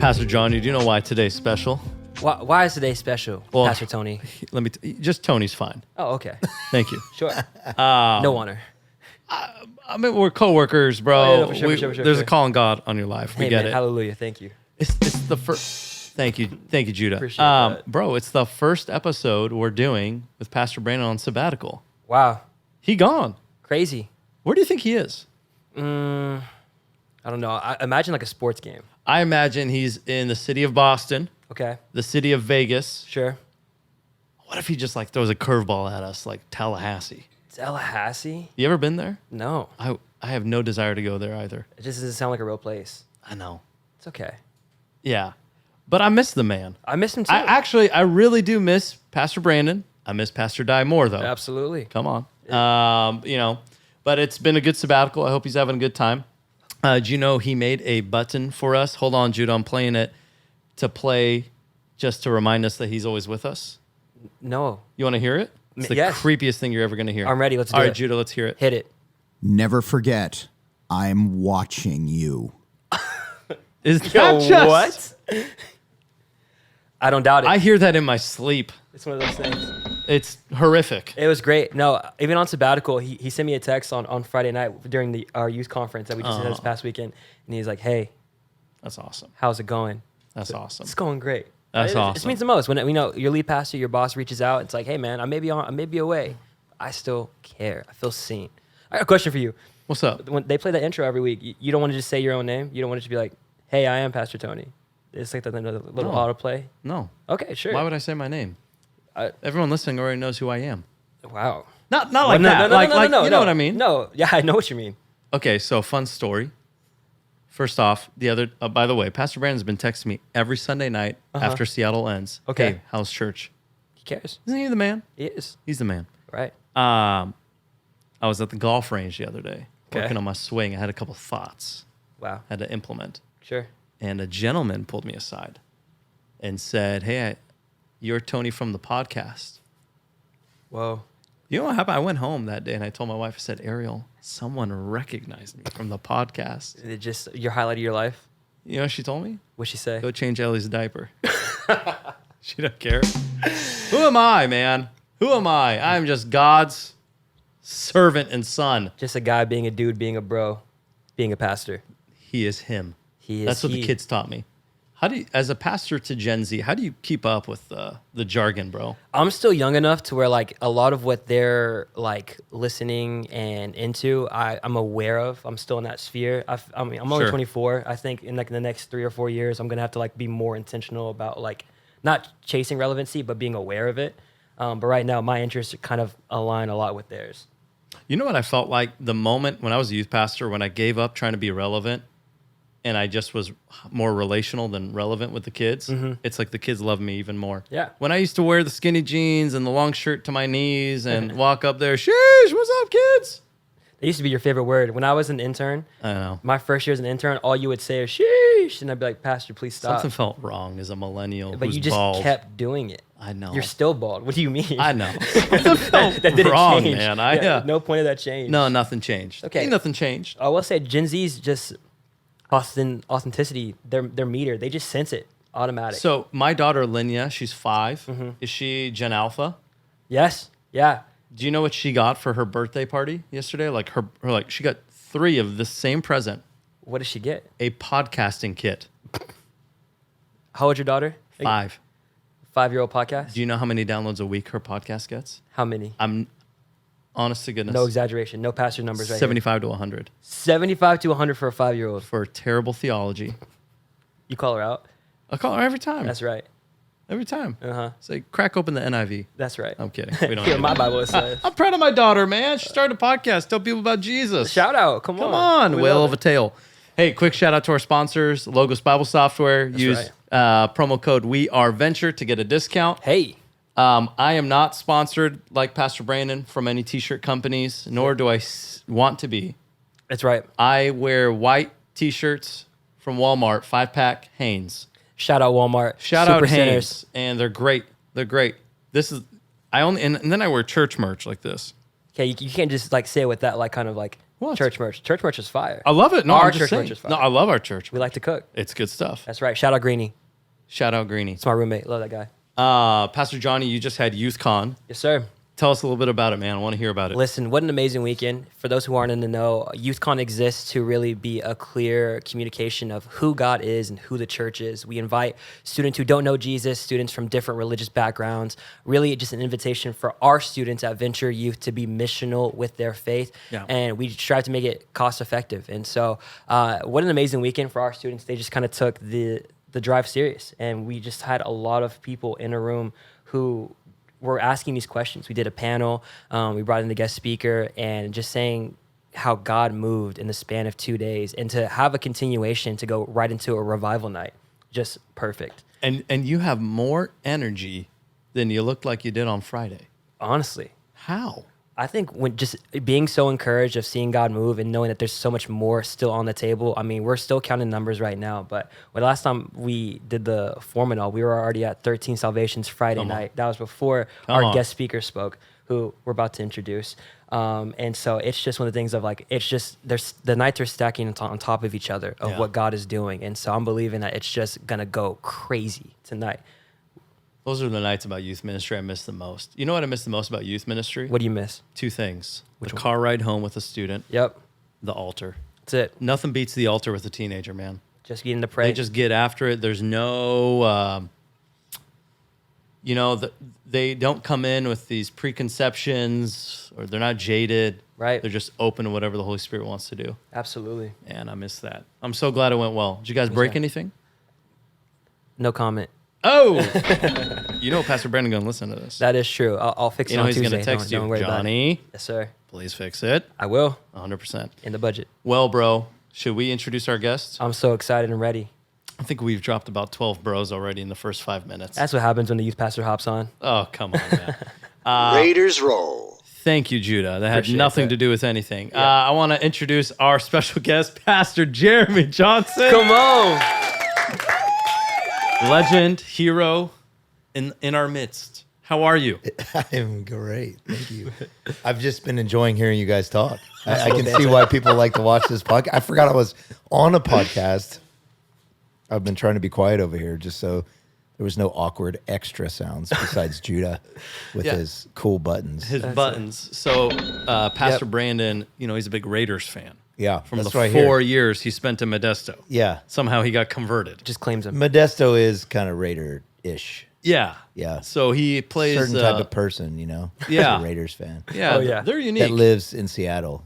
Pastor John, you do know why today's special? Why is today special, Well, Pastor Tony? Just Tony's fine. Oh, okay. Thank you. Sure. No honor. I mean, we're coworkers, bro. Oh, yeah, for sure, There's sure. a call on God on your life. We Hey, get man, it. hallelujah. Thank you. It's the first. Thank you, Judah. Appreciate that. Bro, it's the first episode we're doing with Pastor Brandon on sabbatical. Wow. He gone. Crazy. Where do you think he is? I don't know. I imagine like a sports game. I imagine he's in the city of Boston, Okay. the city of Vegas. Sure. What if he just like throws a curveball at us like Tallahassee? Tallahassee? You ever been there? No. I have no desire to go there either. It just doesn't sound like a real place. I know. It's okay. Yeah. But I miss the man. I miss him too. I really do miss Pastor Brandon. I miss Pastor Dye more though. Absolutely. Come on. But it's been a good sabbatical. I hope he's having a good time. Do you know he made a button for us? Hold on, Judah. I'm playing it to play just to remind us that he's always with us. No. You want to hear it? It's the Yes. creepiest thing you're ever going to hear. I'm ready. Let's do All right, it. Judah, let's hear it. Hit it. Never forget, I'm watching you. Is that just... what? I don't doubt it. I hear that in my sleep. It's one of those things. It's horrific. It was great. No, even on sabbatical, he sent me a text on Friday night during our youth conference that we just had this past weekend. And he's like, hey, That's awesome. how's it going? That's awesome. It's going great. That's It awesome. means the most when your lead pastor, your boss reaches out. It's like, hey man, I may be away. I still care. I feel seen. I got a question for you. What's up? When they play that intro every week, you don't want to just say your own name. You don't want to just be like, hey, I am Pastor Tony. It's like the little No. autoplay. No. Okay, sure. Why would I say my name? I- Everyone listening already knows who I am. Wow. Not like that. No, you know what I mean? No, yeah, I know what you mean. Okay, so fun story. First off, by the way, Pastor Brandon's been texting me every Sunday night after Seattle ends. Okay. Hey, how's church? He cares. Isn't he the man? He is. He's the man. Right. I was at the golf range the other day Okay. working on my swing. I had a couple thoughts Wow. I had to implement. Sure. And a gentleman pulled me aside and said, hey, you're Tony from the podcast. Whoa. You know what happened? I went home that day and I told my wife, I said, Ariel, someone recognized me from the podcast. It just your highlight of your life? You know what she told me? What'd she say? Go change Ellie's diaper. She don't care. Who am I, man? Who am I? I'm just God's servant and son. Just a guy being a dude, being a bro, being a pastor. He is him. He is. That's what the kids taught me. How do you, as a pastor to Gen Z, how do you keep up with the jargon, bro? I'm still young enough to where like a lot of what they're like listening and into, I'm aware of. I'm still in that sphere. I'm only Sure. 24. I think in like the next 3 or 4 years, I'm gonna have to like be more intentional about like not chasing relevancy, but being aware of it. But right now, my interests kind of align a lot with theirs. You know what I felt like the moment when I was a youth pastor, when I gave up trying to be relevant and I just was more relational than relevant with the kids, it's like the kids love me even more. Yeah. When I used to wear the skinny jeans and the long shirt to my knees and walk up there, sheesh, what's up, kids? It used to be your favorite word. When I was an intern, I know. my first year as an intern, all you would say is sheesh, and I'd be like, Pastor, please stop. Something felt wrong as a millennial But who's you just bald. kept doing it. I know. You're still bald. What do you mean? I know. Something felt that didn't wrong, change. man. No point of that change. No, nothing changed. Okay. Ain't nothing changed. I will say Gen Z's just authenticity. Their meter. They just sense it automatic. So my daughter, Linya, she's 5. Is she Gen Alpha? Yes. Yeah. Do you know what she got for her birthday party yesterday? Like her she got 3 of the same present. What does she get? A podcasting kit. How old's your daughter? 5. 5-year-old podcast. Do you know how many downloads a week her podcast gets? How many? I'm honest to goodness. No exaggeration. No pastor numbers. Right 75 to 100 here. 75 to 100 for a 5-year-old. for terrible theology. You call her out. I call her every time. That's right. Every time. Uh-huh. Say, crack open the NIV. That's right. I'm kidding. We don't. Here, need my that. Bible says. I'm proud of my daughter, man. She started a podcast. Tell people about Jesus. Shout out. Come Come on, We whale love of a tail. Hey, quick shout out to our sponsors, Logos Bible Software. Use promo code WeAreVenture to get a discount. Hey. I am not sponsored like Pastor Brandon from any t-shirt companies, nor do I want to be. That's right. I wear white t-shirts from Walmart, 5-pack Hanes. Shout out Walmart. Shout Super out Hanes, Centers. and they're great. They're great. This is and then I wear church merch like this. Okay, you can't just like say it with that like kind of like What? Church merch. Church merch is fire. I love it. No, Our I'm just church saying. merch is fire. No, I love our church. We like to cook. It's good stuff. That's right. Shout out Greenie. Shout out Greenie. It's my roommate. Love that guy. Pastor Johnny, you just had Youth Con. Yes, sir. Tell us a little bit about it, man. I want to hear about it. Listen, what an amazing weekend. For those who aren't in the know, YouthCon exists to really be a clear communication of who God is and who the church is. We invite students who don't know Jesus, students from different religious backgrounds, really just an invitation for our students at Venture Youth to be missional with their faith. Yeah. And we strive to make it cost effective. And so what an amazing weekend for our students. They just kind of took the drive serious. And we just had a lot of people in a room who were asking these questions. We did a panel. We brought in the guest speaker and just saying how God moved in the span of 2 days, and to have a continuation to go right into a revival night. Just perfect. And you have more energy than you looked like you did on Friday. Honestly, How? I think when just being so encouraged of seeing God move and knowing that there's so much more still on the table. I mean, we're still counting numbers right now, but when last time we did the form and all, we were already at 13 salvations Friday night. That was before our guest speaker spoke, who we're about to introduce. And so it's just one of the things of like, it's just, the nights are stacking on top of each other of what God is doing. And so I'm believing that it's just going to go crazy tonight. Those are the nights about youth ministry I miss the most. You know what I miss the most about youth ministry? What do you miss? Two things. The car ride home with a student. Yep. The altar. That's it. Nothing beats the altar with a teenager, man. Just getting to pray. They just get after it. There's no, they don't come in with these preconceptions, or they're not jaded. Right. They're just open to whatever the Holy Spirit wants to do. Absolutely. And I miss that. I'm so glad it went well. Did you guys break anything? No comment. Oh, Pastor Brandon going to listen to this. That is true. I'll fix it on He's Tuesday. going to text Don't you, worry about it. Johnny, Yes, sir. please fix it. I will. 100%. In the budget. Well, bro, should we introduce our guest? I'm so excited and ready. I think we've dropped about 12 bros already in the first 5 minutes. That's what happens when the youth pastor hops on. Oh, come on, man. Raiders roll. Thank you, Judah. That had Appreciate nothing that. to do with anything. I want to introduce our special guest, Pastor Jeremy Johnson. Come on. Legend, hero in our midst. How are you? I am great. Thank you. I've just been enjoying hearing you guys talk. I can see why people like to watch this podcast. I forgot I was on a podcast. I've been trying to be quiet over here just so there was no awkward extra sounds besides Judah with his cool buttons. His buttons. So, Pastor Brandon, he's a big Raiders fan. Yeah, From that's the right 4 here. years he spent in Modesto. Yeah. Somehow he got converted. Just claims him. Modesto is kind of Raider-ish. Yeah. Yeah. So he plays... Certain type of person, Yeah. as a Raiders fan. Yeah, Oh, yeah. they're unique. That lives in Seattle.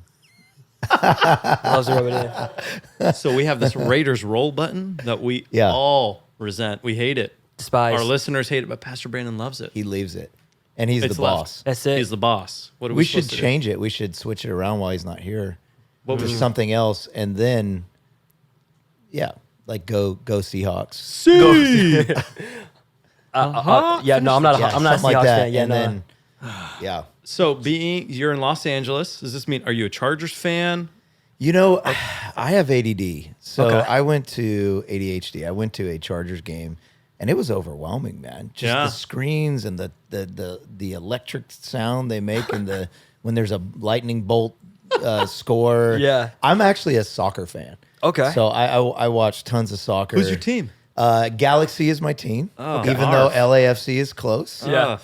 Loves to rub it in. So we have this Raiders roll button that we all resent. We hate it. Despise. Our listeners hate it, but Pastor Brandon loves it. He leaves it. And he's It's the left. boss. That's it. He's the boss. What are we We should supposed to do? change it. We should switch it around while he's not here. What to was something else, and then, like go Seahawks. See? Yeah, no, I'm not a something Seahawks like that. fan. Yeah, and no. then, yeah. So you're in Los Angeles. Does this mean, are you a Chargers fan? I have ADD, so Okay. I went to ADHD. I went to a Chargers game, and it was overwhelming, man. Just Yeah. the screens and the electric sound they make, and when there's a lightning bolt score. Yeah. I'm actually a soccer fan. Okay. So I watch tons of soccer. Who's your team? Galaxy is my team, Oh, even okay. though LAFC is close. Yeah.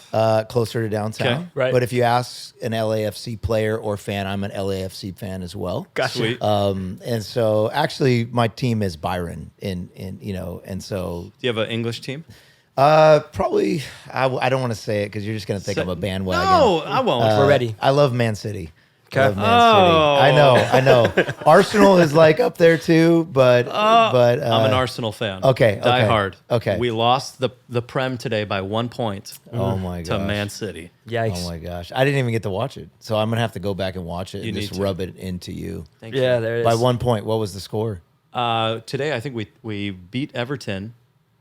Closer to downtown. Okay. Right. But if you ask an LAFC player or fan, I'm an LAFC fan as well. Gotcha. Sweet. And so actually my team is Byron and so Do you have an English team? probably I don't want to say it because you're just going to think I'm a bandwagon. No, I won't. We're ready. I love Man City. Okay. I love Man Oh. City. I know. Arsenal is like up there too, but I'm an Arsenal fan. okay, Die okay, hard. okay. We lost the Prem today by 1 point oh my to gosh. Man City. Yikes. Oh my gosh. I didn't even get to watch it. So I'm going to have to go back and watch it You and need just to. rub it into you. Thank Yeah, you. there it is. By 1 point, what was the score? Today, I think we beat Everton,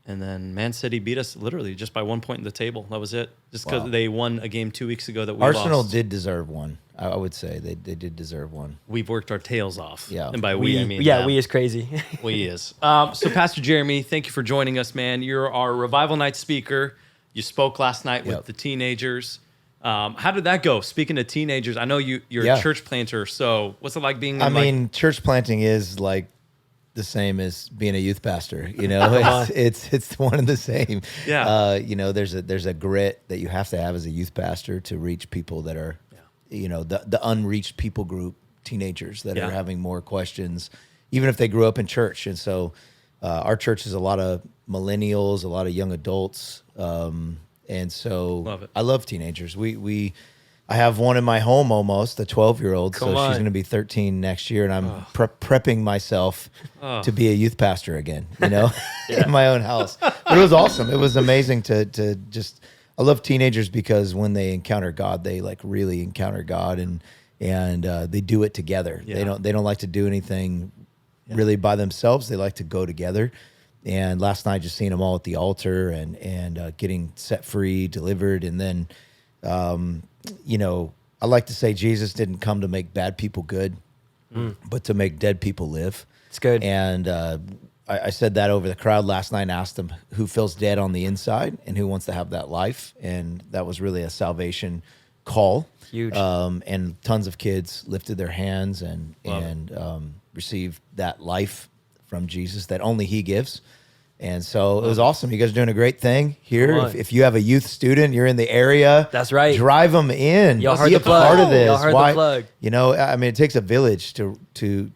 and then Man City beat us literally just by 1 point in the table. That was it. Just because Wow. they won a game 2 weeks ago that we Arsenal lost. did deserve one. I would say they did deserve one. We've worked our tails off. Yeah. And by we, I mean we is crazy. We is. So, Pastor Jeremy, thank you for joining us, man. You're our Revival Night speaker. You spoke last night with Yep. the teenagers. How did that go? Speaking of teenagers, I know you're Yeah. a church planter. So what's it like being? I mean, church planting is like the same as being a youth pastor. You know, it's one and the same. Yeah. You know, there's a grit that you have to have as a youth pastor to reach people that are, you know, the unreached people group, teenagers that are having more questions, even if they grew up in church. And so, our church is a lot of millennials, a lot of young adults. And so Love it. I love teenagers. I have one in my home almost, a 12-year-old. So on. she's going to be 13 next year. And I'm prepping myself to be a youth pastor again, you know, in my own house. But it was awesome. It was amazing to just, I love teenagers because when they encounter God, they like really encounter God and they do it together. Yeah. They don't like to do anything really by themselves. They like to go together. And last night, just seeing them all at the altar and getting set free, delivered. And then, you know, I like to say Jesus didn't come to make bad people good, but to make dead people live. It's good. And I said that over the crowd last night and asked them who feels dead on the inside and who wants to have that life. And that was really a salvation call. Huge. And tons of kids lifted their hands and received that life from Jesus that only he gives. And so it was awesome. You guys are doing a great thing here. If you have a youth student, you're in the area. That's right. Drive them in. Y'all heard Be the a plug. part of this. Y'all heard the plug. You know, I mean, it takes a village to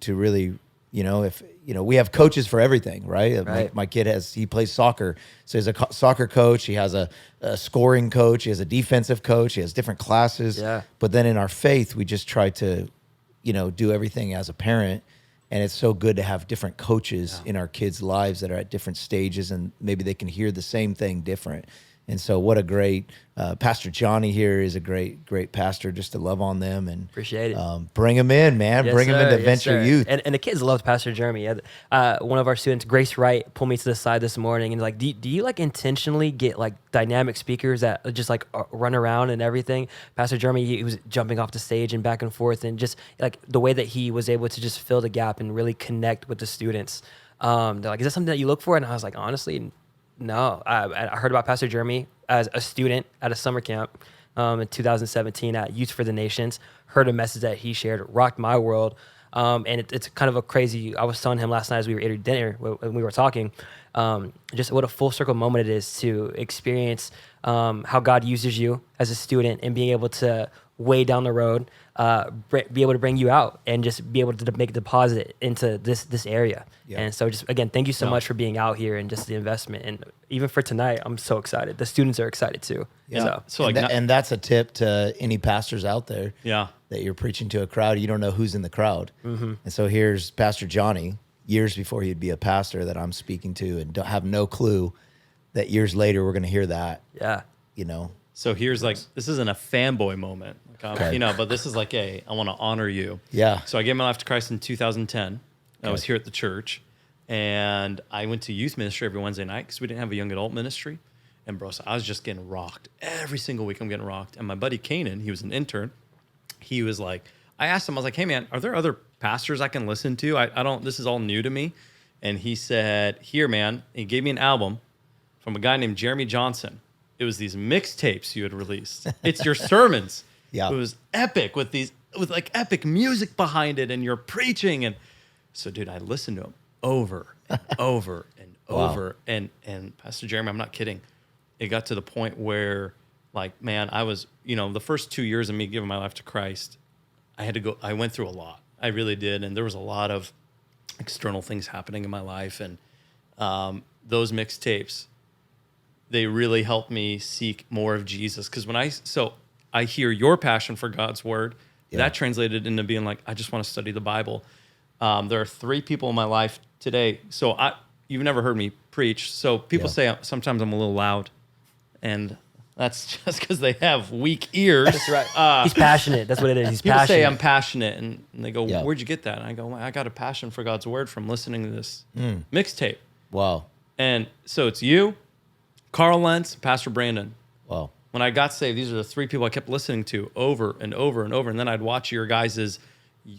really, you know, if, you know, we have coaches for everything, right? Right. My kid he plays soccer. So he's a soccer coach. He has a scoring coach. He has a defensive coach. He has different classes. Yeah. But then in our faith, we just try to, you know, do everything as a parent. And it's so good to have different coaches in our kids' lives that are at different stages, and maybe they can hear the same thing different. And so what a great, Pastor Johnny here is a great pastor, just to love on them and Appreciate it. Bring them in, man. Yes, Bring them sir. into Yes, Venture sir. Youth. And the kids loved Pastor Jeremey. One of our students, Grace Wright, pulled me to the side this morning and like, do you like intentionally get like dynamic speakers that just like run around and everything? Pastor Jeremey, he was jumping off the stage and back and forth, and just like the way that he was able to just fill the gap and really connect with the students. They're like, is that something that you look for? And I was like, honestly, no. I heard about Pastor Jeremey as a student at a summer camp in 2017 at Youth for the Nations. Heard a message that he shared, rocked my world. And it's kind of a crazy, I was telling him last night as we were eating dinner, when we were talking, just what a full circle moment it is to experience how God uses you as a student and being able to way down the road, be able to bring you out and just be able to make a deposit into this area. Yeah. And so just, again, thank you so much for being out here and just the investment. And even for tonight, I'm so excited. The students are excited too. Yeah. So like, And that's a tip to any pastors out there. Yeah. That you're preaching to a crowd, you don't know who's in the crowd. Mm-hmm. And so here's Pastor Johnny, years before he'd be a pastor, that I'm speaking to, and don't have no clue that years later we're going to hear that. Yeah. You know. So here's like, this isn't a fanboy moment, Okay. you know, but this is like I want to honor you. Yeah. So I gave my life to Christ in 2010. I was here at the church, and I went to youth ministry every Wednesday night because we didn't have a young adult ministry. And bro, so I was just getting rocked every single week. I'm getting rocked. And my buddy Kanan, he was an intern. He was like, I asked him, I was like, hey man, are there other pastors I can listen to? I don't, this is all new to me. And he said, here, man. He gave me an album from a guy named Jeremy Johnson. It was these mixtapes you had released. It's your sermons. Yeah. It was epic with like epic music behind it, and you're preaching. And so, dude, I listened to him over and over and over. And Pastor Jeremy, I'm not kidding. It got to the point where, like, man, I was, you know, the first 2 years of me giving my life to Christ, I went through a lot. I really did. And there was a lot of external things happening in my life. And those mixtapes, they really helped me seek more of Jesus. Because I hear your passion for God's word, that translated into being like, I just want to study the Bible. There are 3 people in my life today. So you've never heard me preach. So people say sometimes I'm a little loud, and that's just because they have weak ears. That's right. He's passionate. That's what it is. He's People passionate. say I'm passionate, and they go, Yeah. where'd you get that? And I go, well, I got a passion for God's word from listening to this mixtape. Wow. And so it's you, Carl Lentz, Pastor Brandon. Wow. When I got saved, these are the 3 people I kept listening to over and over and over. And then I'd watch your guys'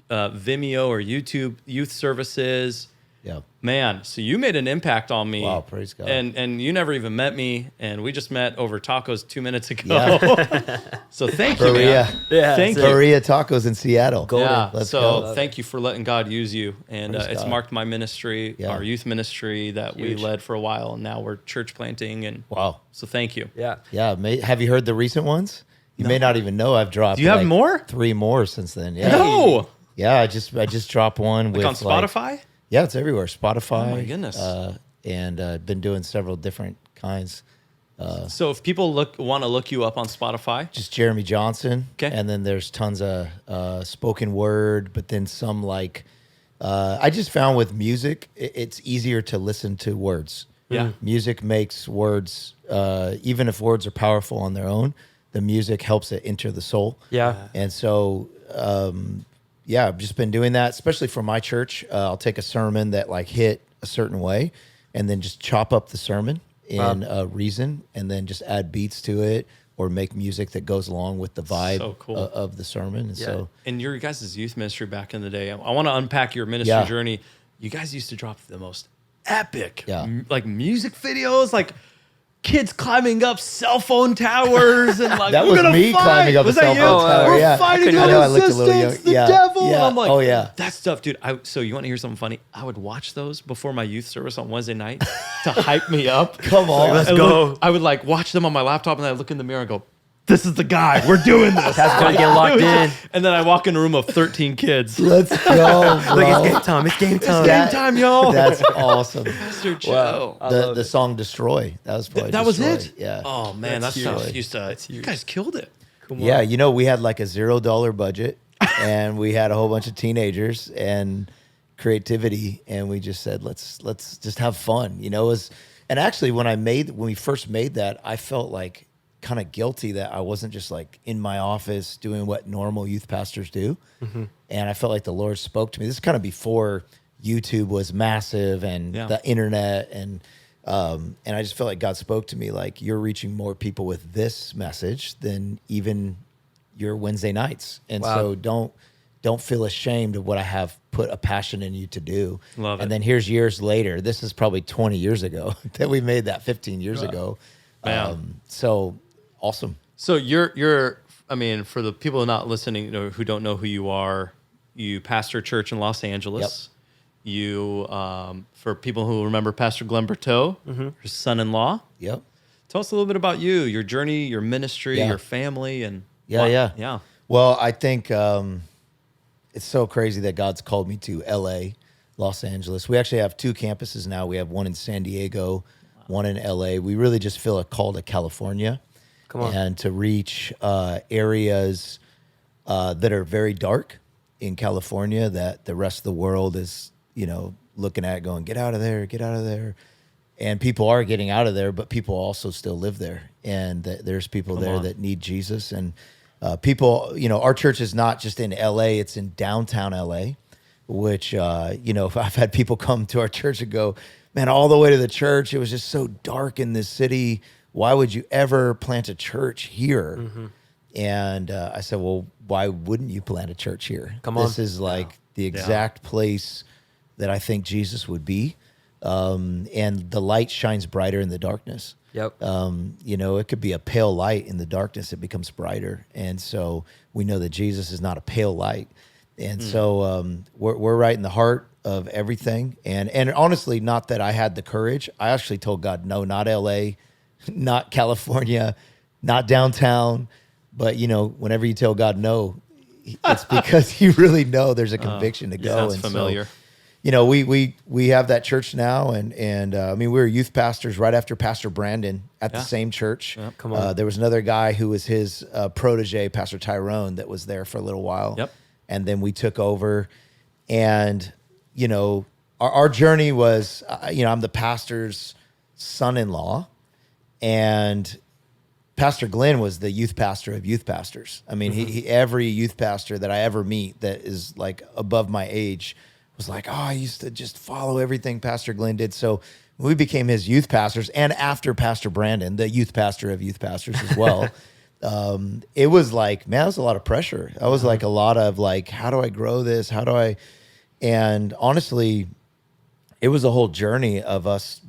Vimeo or YouTube youth services. Yeah. Man, so you made an impact on me. Wow, praise God. And you never even met me, and we just met over tacos 2 minutes ago. Yeah. So thank you, Berea. man. Yeah, Thank that's you. Berea Tacos in Seattle. Golden. Yeah. Let's So go. thank you for letting God use you, and Praise it's God. marked my ministry, Yeah. our youth ministry that we Huge. led for a while, and now we're church planting, and Wow. so thank you. Yeah. Yeah. Have you heard the recent ones? You may not even know I've dropped. Do you have more? 3 more since then. Yeah. No, Yeah. I just dropped one like with on Spotify. yeah, it's everywhere. Spotify. Oh my goodness. And been doing several different kinds. So if people want to look you up on Spotify, Just Jeremy Johnson. Okay. And then there's tons of spoken word, but then some like I just found with music, it's easier to listen to words. Yeah. Music makes words, even if words are powerful on their own, the music helps it enter the soul. Yeah. And so, yeah, I've just been doing that, especially for my church. I'll take a sermon that like hit a certain way and then just chop up the sermon in reason and then just add beats to it or make music that goes along with the vibe So cool. of the sermon. And so, and your guys' youth ministry back in the day, I want to unpack your ministry Yeah. journey. You guys used to drop the most epic, Yeah. like music videos, like kids climbing up cell phone towers and like that we're was gonna me fight. climbing up a Was that cell you? phone tower. We're Yeah. fighting I know I the looked a little young. resistance, the Yeah. devil. Yeah. I'm like, Oh, yeah. that stuff, dude. So you want to hear something funny? I would watch those before my youth service on Wednesday night to hype me up. Come on. Let's And go. look, I would like watch them on my laptop and I look in the mirror and go, "This is the guy. We're doing this." That's gonna get locked in. And then I walk in a room of 13 kids. Let's go, bro. Like, it's game time. It's game time. That- Game time, y'all. That's awesome. Mr. Joe. I The love the it. song "Destroy." That was probably That was Destroy. it? Yeah. Oh, man. That's That stuff huge. used to, you guys killed it. Come on. Yeah, you know, we had like a $0 budget and we had a whole bunch of teenagers and creativity and we just said, let's just have fun. You know, and actually when we first made that, I felt like kind of guilty that I wasn't just like in my office doing what normal youth pastors do. And I felt like the Lord spoke to me. This is kind of before YouTube was massive and Yeah. the internet and I just felt like God spoke to me like you're reaching more people with this message than even your Wednesday nights. And Wow. so don't feel ashamed of what I have put a passion in you to do. Love it. And then here's years later. This is probably 20 years ago that we made that 15 years ago. Man. So awesome. So you're, I mean, for the people who are not listening, who don't know who you are, you pastor a church in Los Angeles. You, for people who remember Pastor Glenn Berteau, your son-in-law. Yep. Tell us a little bit about you, your journey, your ministry, Yeah. your family, and Yeah. Well, I think it's so crazy that God's called me to LA, Los Angeles. We actually have 2 campuses now. We have one in San Diego, one in LA. We really just feel a call to California. Come on. And to reach areas that are very dark in California that the rest of the world is, looking at going, get out of there, get out of there. And people are getting out of there, but people also still live there. And there's people there that need Jesus. And people, our church is not just in LA, it's in downtown LA, which, I've had people come to our church and go, man, all the way to the church, it was just so dark in this city. Why would you ever plant a church here? And I said, well, why wouldn't you plant a church here? Come on. This is like the exact place that I think Jesus would be. And the light shines brighter in the darkness. Yep. It could be a pale light in the darkness. It becomes brighter. And so we know that Jesus is not a pale light. And so we're right in the heart of everything. And honestly, not that I had the courage. I actually told God, no, not LA, not California, not downtown. But, whenever you tell God no, it's because you really know there's a conviction to go. Sounds and familiar. So, we have that church now, and we were youth pastors right after Pastor Brandon at the same church. Yep. Come on. There was another guy who was his protege, Pastor Tyrone, that was there for a little while. Yep. And then we took over, and our journey was, I'm the pastor's son-in-law, and Pastor Glenn was the youth pastor of youth pastors. I mean, he every youth pastor that I ever meet that is like above my age was like, oh, I used to just follow everything Pastor Glenn did. So we became his youth pastors. And after Pastor Brandon, the youth pastor of youth pastors as well, it was like, man, it was a lot of pressure. I was like a lot of like, how do I grow this? And honestly, it was a whole journey of us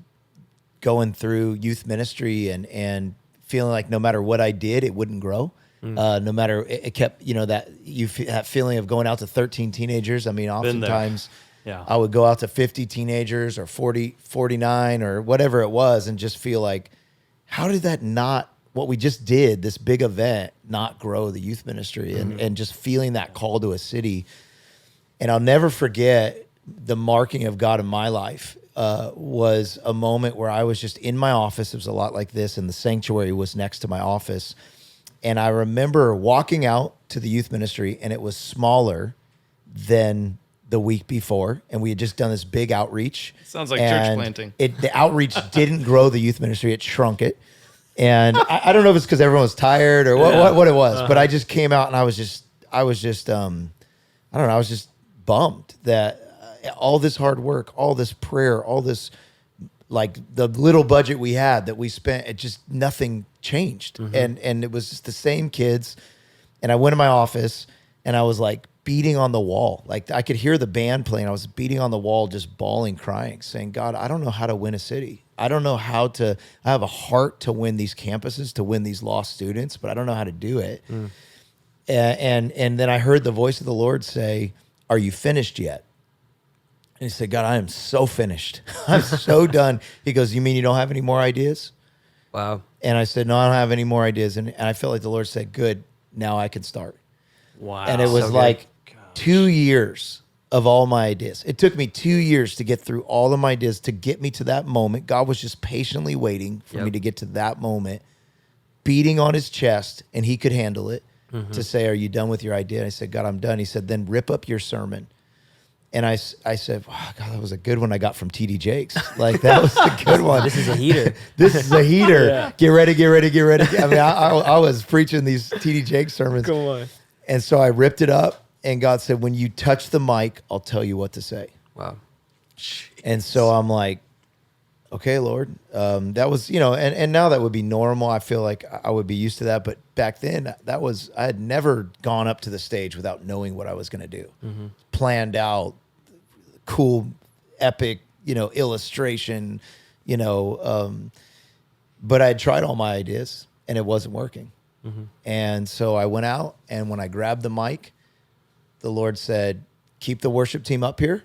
going through youth ministry and feeling like no matter what I did, it wouldn't grow. No matter, it kept, that that feeling of going out to 13 teenagers. I mean, oftentimes I would go out to 50 teenagers or 40, 49 or whatever it was and just feel like, how did that not, what we just did, this big event, not grow the youth ministry and just feeling that call to a city. And I'll never forget the marking of God in my life was a moment where I was just in my office. It was a lot like this, and the sanctuary was next to my office. And I remember walking out to the youth ministry, and it was smaller than the week before. And we had just done this big outreach. Sounds like church planting. The outreach didn't grow the youth ministry. It shrunk it. And I don't know if it's because everyone was tired or what it was, but I just came out and I was just I don't know, I was just bummed that all this hard work, all this prayer, all this, like the little budget we had that we spent, it just, nothing changed. And it was just the same kids. And I went to my office and I was like beating on the wall. Like I could hear the band playing. I was beating on the wall, just bawling, crying, saying, God, I don't know how to win a city. I don't know how to, I have a heart to win these campuses, to win these lost students, but I don't know how to do it. And then I heard the voice of the Lord say, are you finished yet? And he said, God, I am so finished. I'm so done. He goes, you mean you don't have any more ideas? Wow. And I said, no, I don't have any more ideas. And I felt like the Lord said, good, now I can start. Wow. And it was So like 2 years of all my ideas. It took me 2 years to get through all of my ideas to get me to that moment. God was just patiently waiting for me to get to that moment, beating on his chest, and he could handle it, to say, are you done with your idea? And I said, God, I'm done. He said, then rip up your sermon. And I said, wow, God, that was a good one I got from TD Jakes. Like, that was a good one. This is a heater. This is a heater. Yeah. Get ready, get ready, get ready. I mean, I was preaching these TD Jakes sermons. Come on. And so I ripped it up, and God said, when you touch the mic, I'll tell you what to say. Wow. And so I'm like, okay, Lord. That was, and now that would be normal. I feel like I would be used to that. But back then, I had never gone up to the stage without knowing what I was going to do. Planned out, cool, epic, illustration, but I had tried all my ideas and it wasn't working. And so I went out, and when I grabbed the mic, the Lord said, keep the worship team up here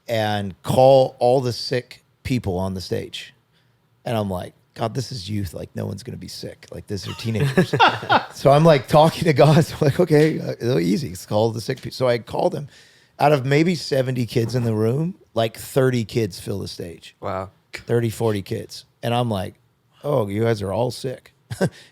and call all the sick people on the stage. And I'm like, God, this is youth. Like, no one's going to be sick. Like, these are teenagers. So I'm like talking to God. So I'm like, okay, easy. Let's call the sick people. So I called them. Out of maybe 70 kids in the room, like 30 kids fill the stage. Wow. 30, 40 kids. And I'm like, oh, you guys are all sick.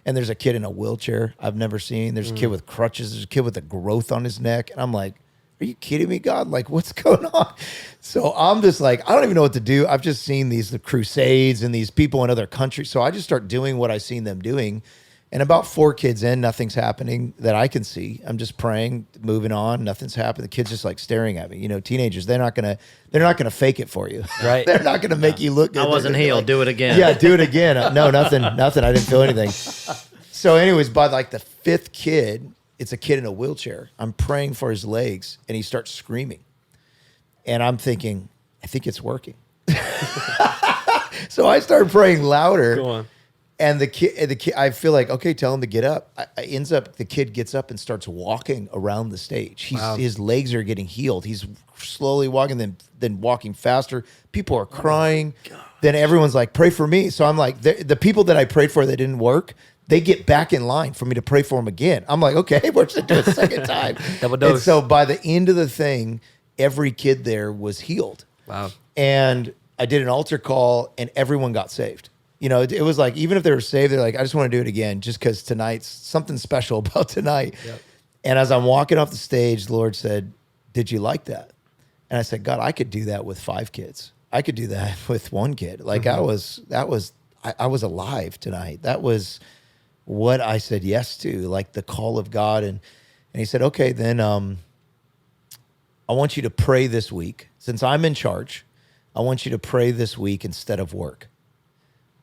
And there's a kid in a wheelchair I've never seen. There's a kid with crutches. There's a kid with a growth on his neck. And I'm like, are you kidding me, God? Like, what's going on? So I'm just like, I don't even know what to do. I've just seen the crusades and these people in other countries. So I just start doing what I've seen them doing. And about 4 kids in, nothing's happening that I can see. I'm just praying, moving on. Nothing's happening. The kid's just like staring at me. Teenagers, they're not gonna fake it for you. Right. They're not gonna make you look good. I wasn't healed. Like, do it again. Yeah, do it again. No, nothing. I didn't feel anything. So anyways, by like the 5th kid, it's a kid in a wheelchair. I'm praying for his legs, and he starts screaming. And I'm thinking, I think it's working. So I start praying louder. Go on. And the kid, I feel like, okay, tell him to get up. The kid gets up and starts walking around the stage. His legs are getting healed. He's slowly walking, then walking faster. People are crying. Then everyone's like, pray for me. So I'm like, the people that I prayed for that didn't work, they get back in line for me to pray for them again. I'm like, okay, we're just doing it a second time. Double dose. And so by the end of the thing, every kid there was healed. Wow. And I did an altar call, and everyone got saved. It was like, even if they were saved, they're like, I just want to do it again, just because tonight's something special about tonight. Yep. And as I'm walking off the stage, the Lord said, did you like that? And I said, God, I could do that with 5 kids. I could do that with 1 kid. Like I was alive tonight. That was what I said yes to, like the call of God. And he said, okay, then I want you to pray this week. Since I'm in charge, I want you to pray this week instead of work.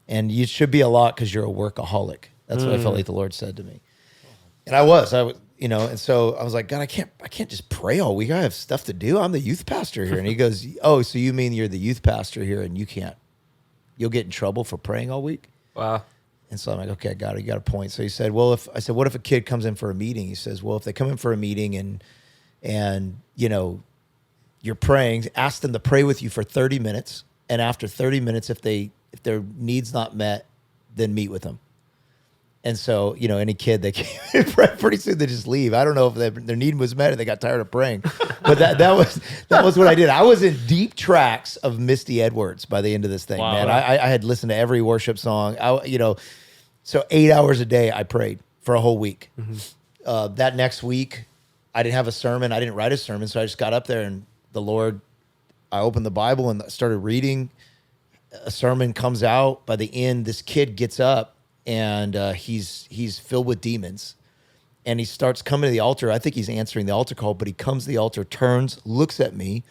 And you should be a lot because you're a workaholic. That's what I felt like the Lord said to me. And I was. you know, and so I was like, God, I can't just pray all week. I have stuff to do. I'm the youth pastor here. And he goes, oh, so you mean you're the youth pastor here and you'll get in trouble for praying all week? Wow. And so I'm like, okay, I got it. You got a point. So he said, well, what if a kid comes in for a meeting? He says, well, if they come in for a meeting and you know, you're praying, ask them to pray with you for 30 minutes. And after 30 minutes, if their needs not met, then meet with them. And so, you know, any kid that came in, pretty soon they just leave. I don't know if their need was met or they got tired of praying. But that was what I did. I was in deep tracks of Misty Edwards by the end of this thing, Wow. man. I had listened to every worship song. So 8 hours a day I prayed for a whole week. That next week, I didn't have a sermon. I didn't write a sermon. So I just got up there and the Lord, I opened the Bible and started reading. A sermon comes out. By the end, this kid gets up. And he's filled with demons. And he starts coming to the altar. I think he's answering the altar call, but he comes to the altar, turns, looks at me.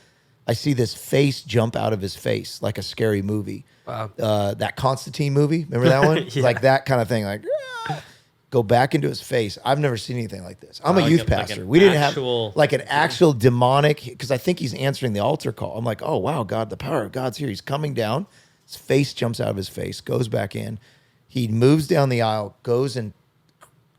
I see this face jump out of his face like a scary movie. Wow. That Constantine movie, remember that one? Yeah. Like that kind of thing. Like, go back into his face. I've never seen anything like this. I'm a Like youth like pastor. an We didn't actual- have like an actual demonic, because I think he's answering the altar call. I'm like, oh, wow, God, the power of God's here. He's coming down. His face jumps out of his face, goes back in. He moves down the aisle, goes to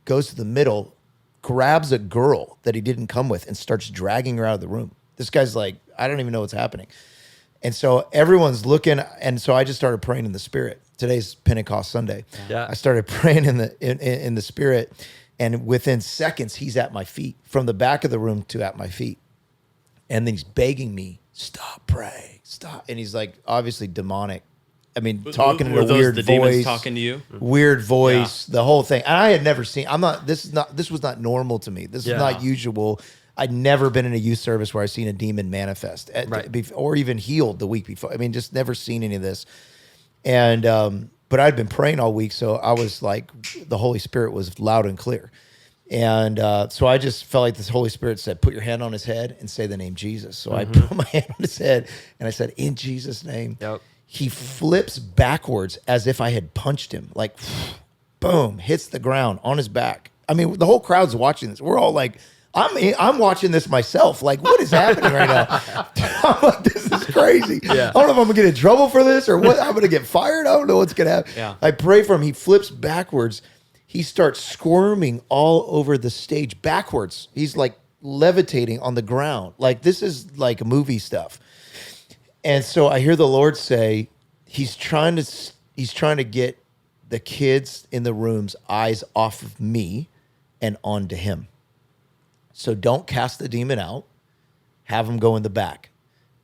the middle, grabs a girl that he didn't come with and starts dragging her out of the room. This guy's like, I don't even know what's happening. And so everyone's looking, and so I just started praying in the Spirit. Today's Pentecost Sunday. Yeah. I started praying in the Spirit, and within seconds, he's at my feet, from the back of the room to at my feet. And then he's begging me, stop praying, stop. And he's like, obviously demonic. I mean, talking in Were a those weird the demons voice, talking to you? weird voice, the whole thing. And I had never seen. This was not normal to me. This is Yeah. not usual. I'd never been in a youth service where I've seen a demon manifest, or even healed the week before. I mean, just never seen any of this. And but I'd been praying all week, so I was like, the Holy Spirit was loud and clear. And so I just felt like this Holy Spirit said, put your hand on his head and say the name Jesus. So I put my hand on his head and I said, in Jesus' name. Yep. He flips backwards as if I had punched him, like, boom, hits the ground on his back. I mean, the whole crowd's watching this. We're all like, I'm watching this myself. Like, what is happening right now? I'm like, this is crazy. Yeah. I don't know if I'm gonna get in trouble for this or what. I'm gonna get fired. I don't know what's gonna happen. Yeah. I pray for him. He flips backwards. He starts squirming all over the stage backwards. He's like levitating on the ground. Like, this is like movie stuff. And so I hear the Lord say, he's trying to get the kids in the room's eyes off of me and onto him. So don't cast the demon out. Have him go in the back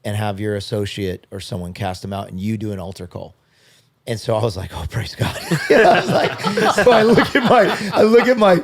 and have your associate or someone cast him out and you do an altar call. And so I was like, oh, praise God. I was like, so I look at my,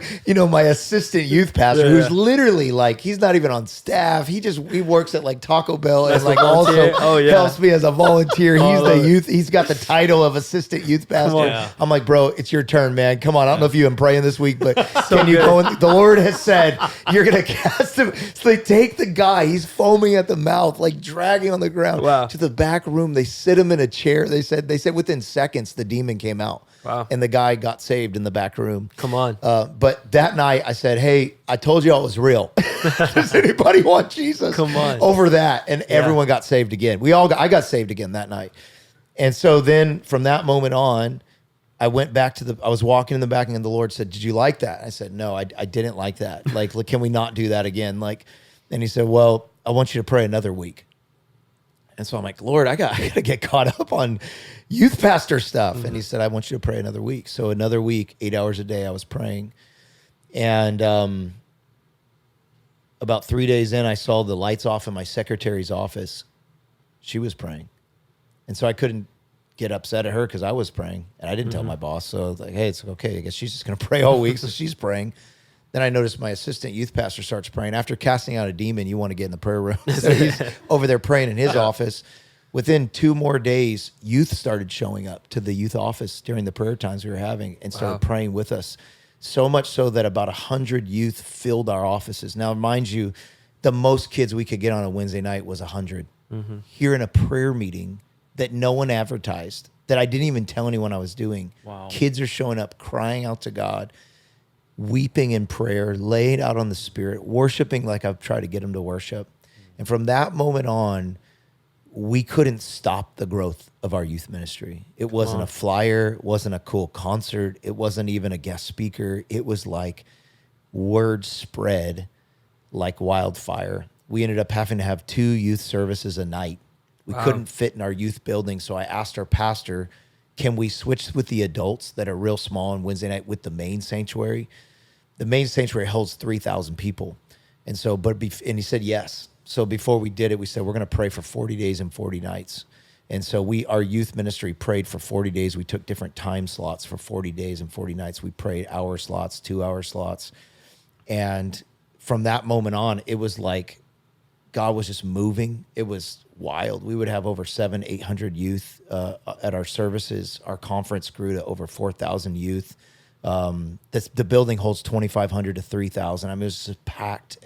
my assistant youth pastor, who's literally like, he's not even on staff. He works at like Taco Bell and like also helps me as a volunteer. He's the youth. He's got the title of assistant youth pastor. Yeah. I'm like, bro, it's your turn, man. Come on. I don't know if you've been praying this week, but can you go in? The Lord has said, you're going to cast him. So they take the guy, he's foaming at the mouth, like dragging on the ground to the back room. They sit him in a chair. They said within seconds the demon came out. Wow. And the guy got saved in the back room. Come on. But that night I said, hey, I told you I was real. Does anybody want Jesus? Come on. Over that. And everyone got saved again. I got saved again that night. And so then from that moment on, I went back I was walking in the back and the Lord said, did you like that? I said, no, I didn't like that. Like, look, can we not do that again? Like, and he said, well, I want you to pray another week. And so I'm like, Lord, I got to get caught up on youth pastor stuff. Mm-hmm. And he said, I want you to pray another week. So another week, 8 hours a day, I was praying. And about 3 days in, I saw the lights off in my secretary's office. She was praying. And so I couldn't get upset at her because I was praying. And I didn't tell my boss. So I was like, hey, it's okay. I guess she's just going to pray all week. So she's praying. Then I noticed my assistant youth pastor starts praying. After casting out a demon, you want to get in the prayer room. So he's over there praying in his office. Within 2 more days, youth started showing up to the youth office during the prayer times we were having and started praying with us. So much so that about 100 youth filled our offices. Now, mind you, the most kids we could get on a Wednesday night was 100. Mm-hmm. Here in a prayer meeting that no one advertised, that I didn't even tell anyone I was doing. Wow. Kids are showing up, crying out to God. weeping in prayer, laying out on the Spirit, worshiping like I've tried to get them to worship. And from that moment on, we couldn't stop the growth of our youth ministry. It wasn't a flyer, it wasn't a cool concert, it wasn't even a guest speaker. It was like word spread like wildfire. We ended up having to have 2 youth services a night. We couldn't fit in our youth building, so I asked our pastor, can we switch with the adults that are real small on Wednesday night with the main sanctuary? The main sanctuary holds 3,000 people. And so, and he said yes. So before we did it, we said, we're going to pray for 40 days and 40 nights. And so our youth ministry prayed for 40 days. We took different time slots for 40 days and 40 nights. We prayed hour slots, 2-hour slots. And from that moment on, it was like God was just moving. It was wild. We would have over 700-800 youth at our services. Our conference grew to over 4,000 youth. The building holds 2,500 to 3,000. I mean, it was just packed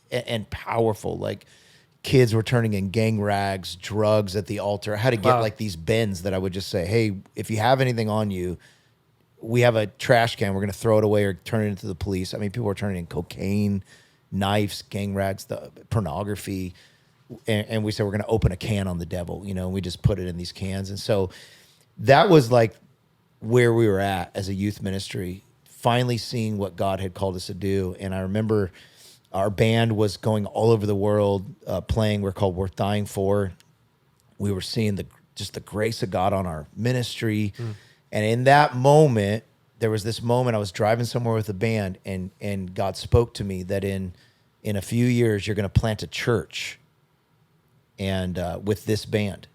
and powerful. Like kids were turning in gang rags, drugs at the altar. I had to get like these bins that I would just say, hey, if you have anything on you, we have a trash can. We're going to throw it away or turn it into the police. I mean, people were turning in cocaine, knives, gang rags, the pornography. And we said, we're going to open a can on the devil, you know, and we just put it in these cans. And so that was like where we were at as a youth ministry, finally seeing what God had called us to do. And I remember our band was going all over the world playing. We're called Worth Dying For. We were seeing the grace of God on our ministry. And in that moment, there was this moment I was driving somewhere with a band, and God spoke to me that in a few years, you're going to plant a church and with this band.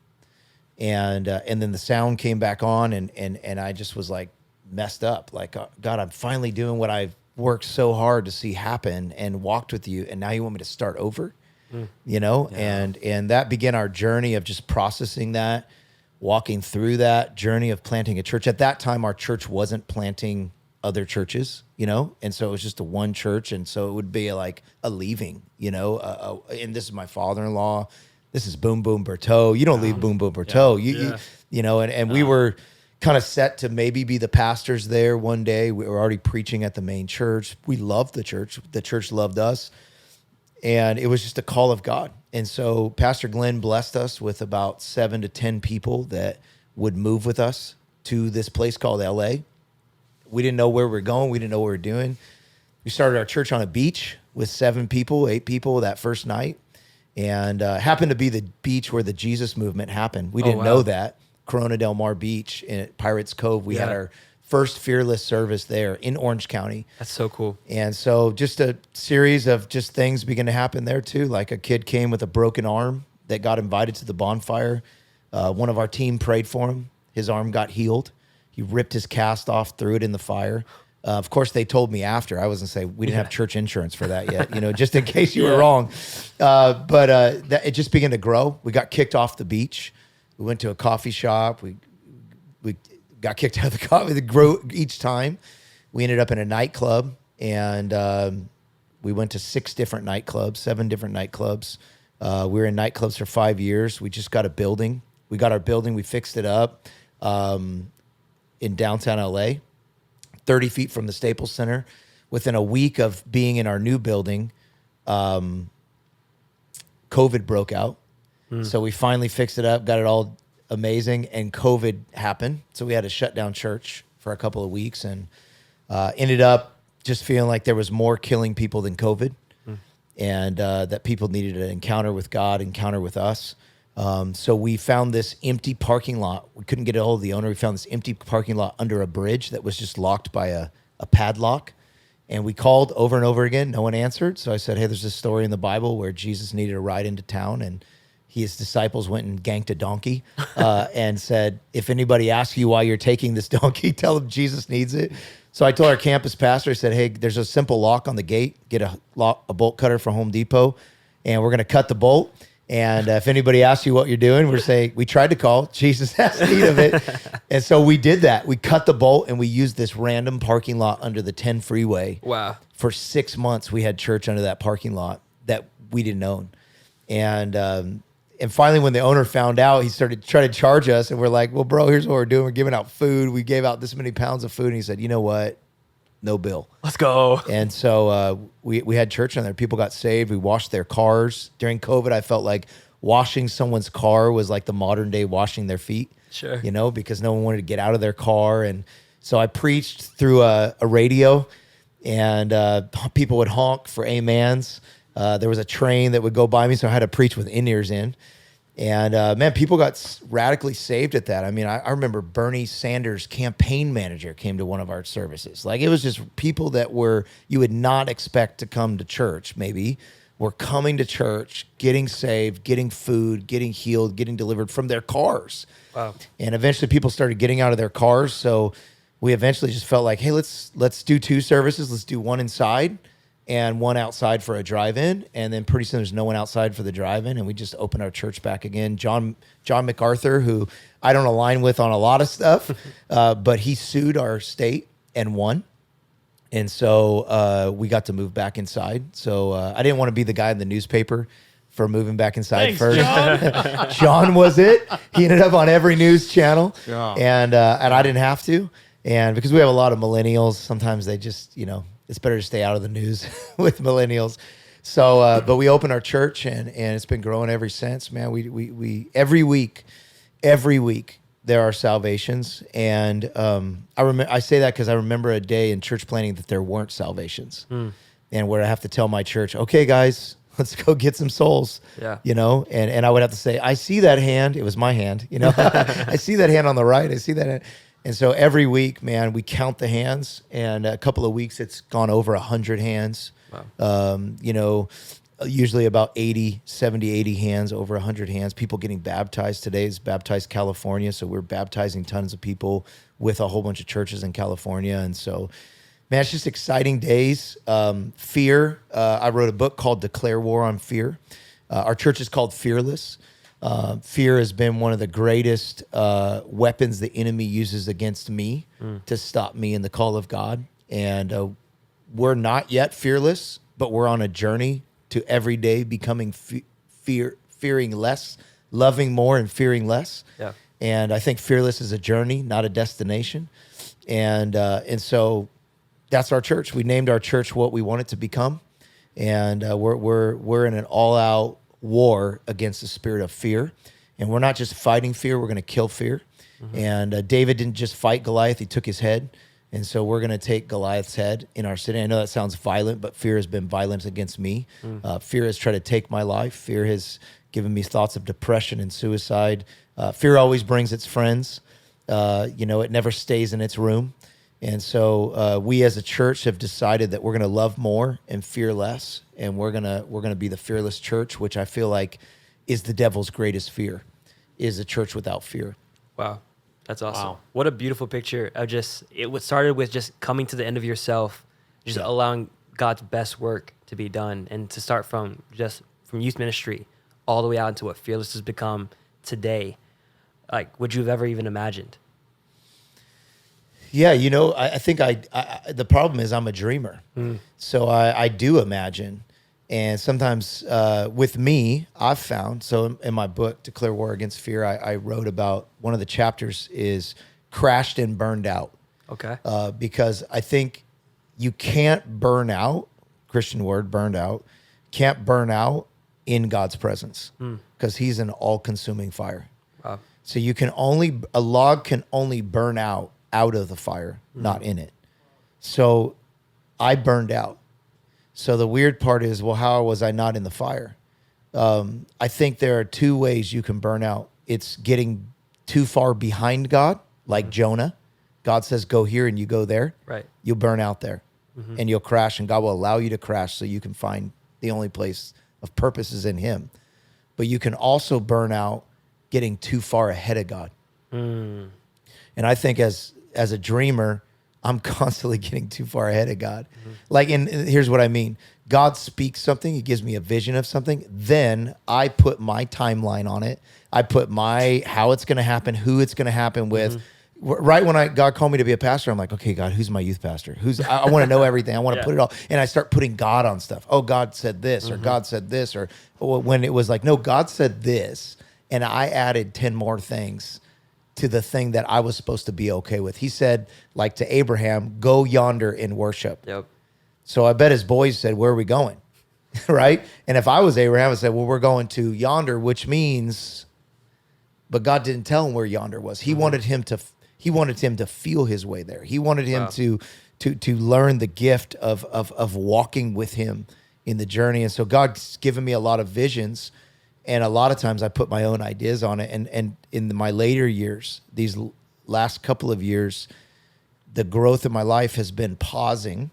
And then the sound came back on, and I just was like messed up. Like, God, I'm finally doing what I've worked so hard to see happen and walked with you, and now you want me to start over, you know? Yeah. And that began our journey of just processing that, walking through that journey of planting a church. At that time, our church wasn't planting other churches, you know? And so it was just a one church, and so it would be like a leaving, you know? And this is my father-in-law. This is Boom Boom Berteau. You don't leave Boom Boom Berteau. You know, and we were kind of set to maybe be the pastors there one day. We were already preaching at the main church. We loved the church. The church loved us. And it was just a call of God. And so Pastor Glenn blessed us with about 7 to 10 people that would move with us to this place called LA. We didn't know where we were going. We didn't know what we were doing. We started our church on a beach with 7 people, 8 people that first night. And happened to be the beach where the Jesus movement happened. We didn't know that. Corona Del Mar Beach in Pirates Cove. We had our first Fearless service there in Orange County. That's so cool. And so just a series of just things began to happen there too. Like a kid came with a broken arm that got invited to the bonfire. One of our team prayed for him. His arm got healed. He ripped his cast off, threw it in the fire. Of course, they told me after. I wasn't say we didn't have church insurance for that yet, you know, just in case you were wrong. But it just began to grow. We got kicked off the beach. We went to a coffee shop. We got kicked out of the coffee. It grew each time. We ended up in a nightclub, and we went to 6 different nightclubs, 7 different nightclubs. We were in nightclubs for 5 years. We just got a building. We got our building. We fixed it up in downtown LA. 30 feet from the Staples Center. Within a week of being in our new building, COVID broke out. So we finally fixed it up, got it all amazing, and COVID happened. So we had to shut down church for a couple of weeks, and ended up just feeling like there was more killing people than COVID, and that people needed an encounter with God, encounter with us. So we found this empty parking lot. We couldn't get a hold of the owner. We found this empty parking lot under a bridge that was just locked by a padlock. And we called over and over again. No one answered. So I said, hey, there's this story in the Bible where Jesus needed a ride into town, and his disciples went and ganked a donkey and said, if anybody asks you why you're taking this donkey, tell them Jesus needs it. So I told our campus pastor, I said, hey, there's a simple lock on the gate. Get a bolt cutter from Home Depot, and we're going to cut the bolt. And if anybody asks you what you're doing, we're saying, we tried to call. Jesus has need of it. And so we did that. We cut the bolt, and we used this random parking lot under the 10 freeway. Wow. For 6 months, we had church under that parking lot that we didn't own. And finally, when the owner found out, he started trying to charge us. And we're like, well, bro, here's what we're doing. We're giving out food. We gave out this many pounds of food. And he said, you know what? no bill. Let's go. And so we had church on there. People got saved. We washed their cars. During COVID, I felt like washing someone's car was like the modern day washing their feet. Sure. You know, because no one wanted to get out of their car. And so I preached through a radio, and people would honk for amens. There was a train that would go by me, so I had to preach with in-ears in. And man, people got radically saved at that. I mean, I remember Bernie Sanders' campaign manager came to one of our services. Like, it was just people that you would not expect to come to church, maybe, were coming to church, getting saved, getting food, getting healed, getting delivered from their cars. Wow. And eventually people started getting out of their cars. So we eventually just felt like, hey, let's do 2 services. Let's do one inside and one outside for a drive-in. And then pretty soon there's no one outside for the drive-in. And we just opened our church back again. John MacArthur, who I don't align with on a lot of stuff, but he sued our state and won. And so we got to move back inside. So I didn't want to be the guy in the newspaper for moving back inside. Thanks, first. John. John was it. He ended up on every news channel. Yeah. And I didn't have to. And because we have a lot of millennials, sometimes they just, it's better to stay out of the news with millennials. So, but we opened our church, and it's been growing ever since, man. We every week there are salvations. And I say that because I remember a day in church planning that there weren't salvations. And where I have to tell my church, okay, guys, let's go get some souls. Yeah. And I would have to say, I see that hand. It was my hand, I see that hand on the right. I see that hand. And so every week, man, we count the hands, and a couple of weeks it's gone over 100 hands. Wow. Usually about 70, 80 hands, over 100 hands. People getting baptized. Today is Baptized California, so we're baptizing tons of people with a whole bunch of churches in California. And so, man, it's just exciting days. Fear. I wrote a book called Declare War on Fear. Our church is called Fearless. Fear has been one of the greatest weapons the enemy uses against me to stop me in the call of God. And we're not yet fearless, but we're on a journey to every day becoming fearing less, loving more, and fearing less. Yeah. And I think fearless is a journey, not a destination. And so that's our church. We named our church what we want it to become. And we're in an all-out war against the spirit of fear. And we're not just fighting fear, we're going to kill fear. Mm-hmm. And David didn't just fight Goliath, he took his head. And so we're going to take Goliath's head in our city. I know that sounds violent, but fear has been violent against me. Fear has tried to take my life. Fear has given me thoughts of depression and suicide. Fear always brings its friends. It never stays in its room. And so we as a church have decided that we're going to love more and fear less. And we're going to be the fearless church, which I feel like is the devil's greatest fear, is a church without fear. Wow. That's awesome. Wow. What a beautiful picture of it started with just coming to the end of yourself, just allowing God's best work to be done, and to start from youth ministry all the way out into what Fearless has become today. Like, would you have ever even imagined? Yeah, I think the problem is I'm a dreamer. So I do imagine. And sometimes with me, I've found, so in my book, Declare War Against Fear, I wrote about, one of the chapters is crashed and burned out. Okay. Because I think you can't burn out, Christian word, burned out, can't burn out in God's presence, because he's an all-consuming fire. Wow. So a log can only burn out of the fire, not in it. So I burned out. So the weird part is, well, how was I not in the fire? I think there are 2 ways you can burn out. It's getting too far behind God, like Jonah. God says, go here, and you go there. Right. You'll burn out there, and you'll crash, and God will allow you to crash so you can find the only place of purpose is in him. But you can also burn out getting too far ahead of God. And I think as a dreamer, I'm constantly getting too far ahead of God. And here's what I mean. God speaks something. He gives me a vision of something. Then I put my timeline on it. I put how it's going to happen, who it's going to happen with. Right when God called me to be a pastor, I'm like, okay, God, who's my youth pastor? I want to know everything. I want to put it all. And I start putting God on stuff. Oh, God said this, or God said this, or when it was like, no, God said this, and I added 10 more things. to the thing that I was supposed to be okay with. He said, like to Abraham, go yonder and worship. Yep. So I bet his boys said, where are we going? Right? And if I was Abraham, I said, well, we're going to yonder, which means, but God didn't tell him where yonder was. He wanted him to feel his way there. He wanted him to learn the gift of walking with him in the journey. And so God's given me a lot of visions, and a lot of times I put my own ideas on it. And in my later years, these last couple of years, the growth of my life has been pausing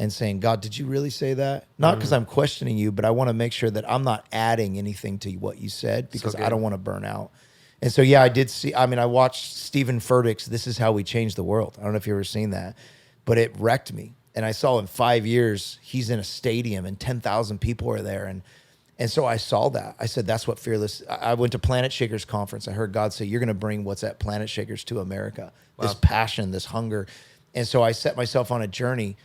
and saying, God, did you really say that? Not because I'm questioning you, but I want to make sure that I'm not adding anything to what you said, because I don't want to burn out. And so, yeah, I watched Stephen Furtick's This Is How We Change the World. I don't know if you've ever seen that, but it wrecked me. And I saw in 5 years, he's in a stadium and 10,000 people are there. And so I saw that. I said, that's what Fearless, I went to Planet Shakers conference. I heard God say, you're going to bring what's at Planet Shakers to America. This passion, this hunger. And so I set myself on a journey.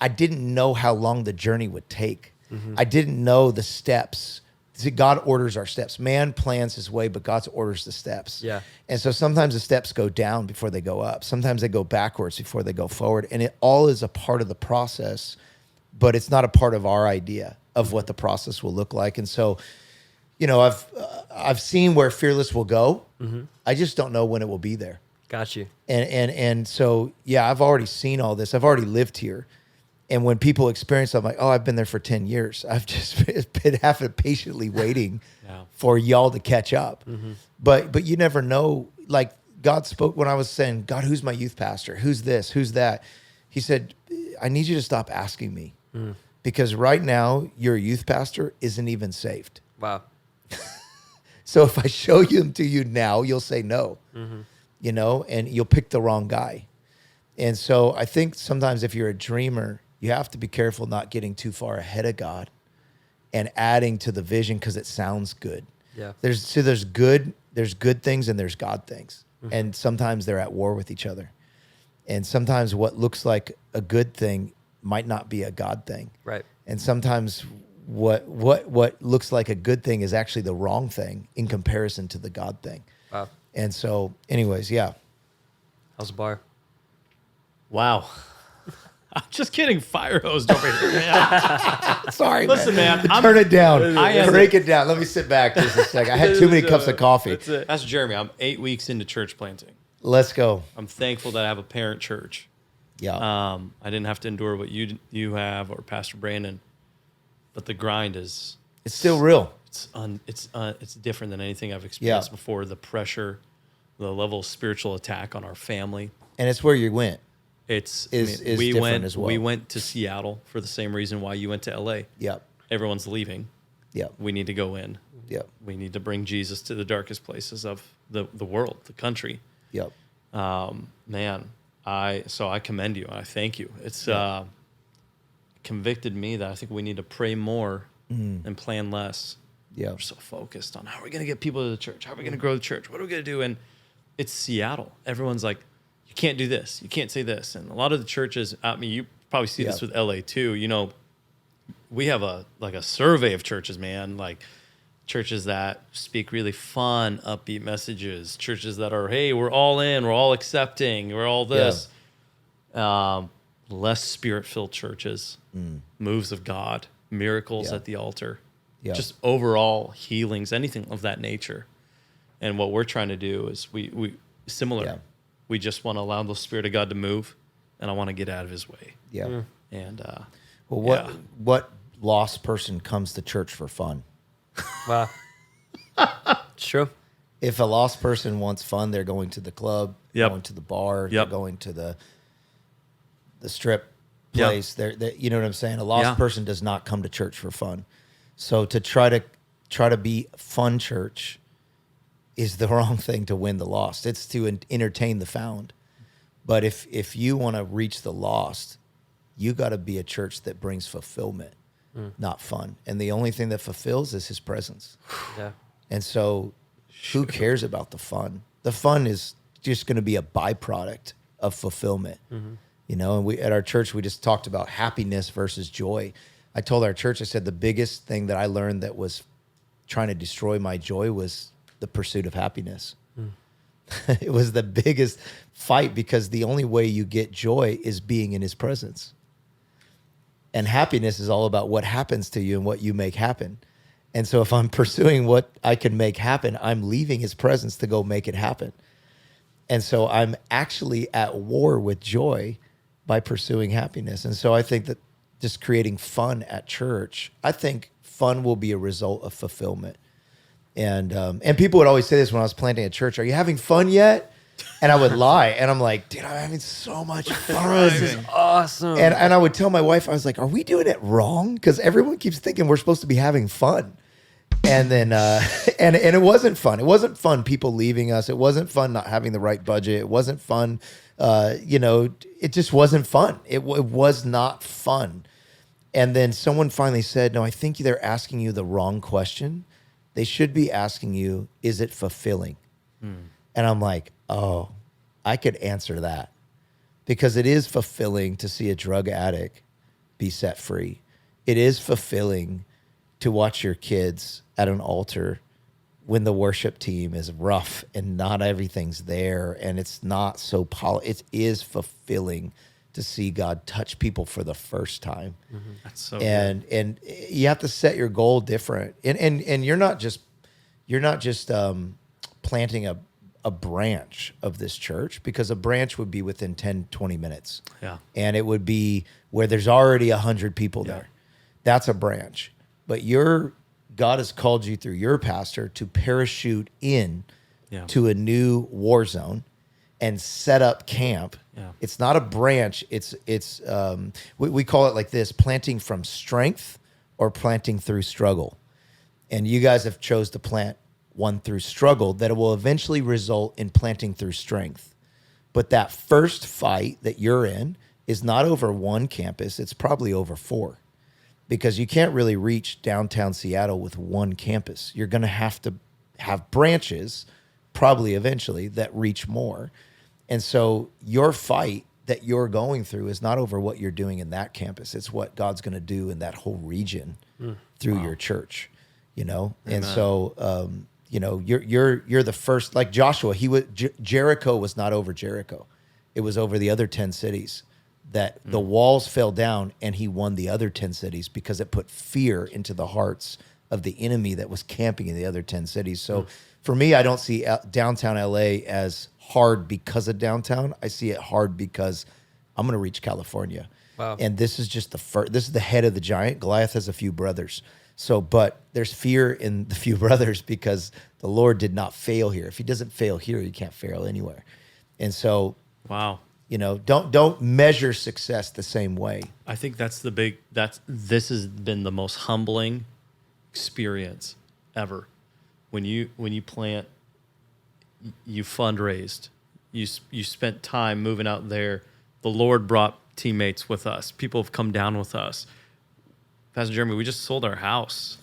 I didn't know how long the journey would take. I didn't know the steps. See, God orders our steps. Man plans his way, but God orders the steps. Yeah. And so sometimes the steps go down before they go up. Sometimes they go backwards before they go forward. And it all is a part of the process, but it's not a part of our idea of what the process will look like. And so, you know, I've seen where Fearless will go. I just don't know when it will be there. Got you. And so, yeah, I've already seen all this. I've already lived here. And when people experience it, I'm like, oh, I've been there for 10 years. I've just been having patiently waiting for y'all to catch up. But you never know. Like, God spoke when I was saying, God, who's my youth pastor? Who's this? Who's that? He said, I need you to stop asking me. Because right now, your youth pastor isn't even saved. Wow. So if I show him to you now, you'll say no. You know, and you'll pick the wrong guy. And so I think sometimes if you're a dreamer, you have to be careful not getting too far ahead of God and adding to the vision because it sounds good. Yeah. There's good things and there's God things. And sometimes they're at war with each other. And sometimes what looks like a good thing might not be a God thing. Right. And sometimes what looks like a good thing is actually the wrong thing in comparison to the God thing. Wow. And so anyways, yeah. How's the bar? Wow. I'm just kidding. Fire hosed over here, man. Sorry, Listen, man. Turn it down. am- Break it down. Let me sit back just a second. I had too many cups of coffee. That's Jeremy. I'm 8 weeks into church planting. Let's go. I'm thankful that I have a parent church. Yeah. I didn't have to endure what you have or Pastor Brandon, but the grind is It's still real. it's different than anything I've experienced Yeah. before. The pressure, the level of spiritual attack on our family. And it's where you went. It's Is different as well. We went to Seattle for the same reason why you went to LA. Yep. Everyone's leaving. Yep. We need to go in. Yep. We need to bring Jesus to the darkest places of the world, the country. Yep. Man, I commend you. I thank you. It's convicted me that I think we need to pray more and plan less. Yeah. We're so focused on how are we going to get people to the church? How are we going to grow the church? What are we going to do? And it's Seattle. Everyone's like, you can't do this. You can't say this. And a lot of the churches, I mean, you probably see this with LA too. You know, we have a survey of churches, man, like churches that speak really fun, upbeat messages, churches that are, hey, we're all in, we're all accepting, we're all this. Less spirit-filled churches, moves of God, miracles at the altar, just overall healings, anything of that nature. And what we're trying to do is we similar. Yeah. We just want to allow the Spirit of God to move, and I want to get out of His way. Yeah. And Well, what lost person comes to church for fun? Wow. It's true. If a lost person wants fun, they're going to the club, going to the bar, they're going to the strip place. They're you know what I'm saying? A lost person does not come to church for fun. So to try to be fun church is the wrong thing to win the lost. It's to entertain the found. But if you want to reach the lost, you got to be a church that brings fulfillment, not fun. And the only thing that fulfills is His presence. Yeah. And so who cares about the fun? The fun is just going to be a byproduct of fulfillment. You know, and at our church, we just talked about happiness versus joy. I told our church, I said, the biggest thing that I learned that was trying to destroy my joy was the pursuit of happiness. It was the biggest fight because the only way you get joy is being in his presence. And happiness is all about what happens to you and what you make happen. And so if I'm pursuing what I can make happen, I'm leaving his presence to go make it happen. And so I'm actually at war with joy by pursuing happiness. And so I think that just creating fun at church, I think fun will be a result of fulfillment. And people would always say this when I was planting a church, are you having fun yet? And I would lie. And I'm like, dude, I'm having so much fun. This is awesome. And I would tell my wife, I was like, are we doing it wrong? Because everyone keeps thinking we're supposed to be having fun. And then, and it wasn't fun. It wasn't fun people leaving us. It wasn't fun not having the right budget. It wasn't fun. It just wasn't fun. It was not fun. And then someone finally said, no, I think they're asking you the wrong question. They should be asking you, is it fulfilling? And I'm like, oh, I could answer that. Because it is fulfilling to see a drug addict be set free. It is fulfilling to watch your kids at an altar when the worship team is rough and not everything's there and it's not so it is fulfilling to see God touch people for the first time. That's so and you have to set your goal different. And you're not just planting a branch of this church, because a branch would be within 10, 20 minutes. Yeah. And it would be where there's already 100 people there. That's a branch. But God has called you through your pastor to parachute in to a new war zone and set up camp. Yeah. It's not a branch. We call it like this: planting from strength or planting through struggle. And you guys have chose to plant one through struggle that will eventually result in planting through strength. But that first fight that you're in is not over one campus. It's probably over 4. Because you can't really reach downtown Seattle with one campus. You're going to have branches, probably eventually, that reach more. And so your fight that you're going through is not over what you're doing in that campus. It's what God's going to do in that whole region through your church, Amen. And so, you're the first, like Joshua. Jericho was not over Jericho; it was over the other 10 cities. That the walls fell down and he won the other 10 cities because it put fear into the hearts of the enemy that was camping in the other 10 cities. So for me, I don't see downtown LA as hard because of downtown. I see it hard because I'm going to reach California. Wow. And this is just this is the head of the giant. Goliath has a few brothers. So, but there's fear in the few brothers because the Lord did not fail here. If he doesn't fail here, he can't fail anywhere. And so, wow. Don't measure success the same way. I think this has been the most humbling experience ever. When you plant, you fundraised, you spent time moving out there. The Lord brought teammates with us. People have come down with us. Pastor Jeremy, we just sold our house.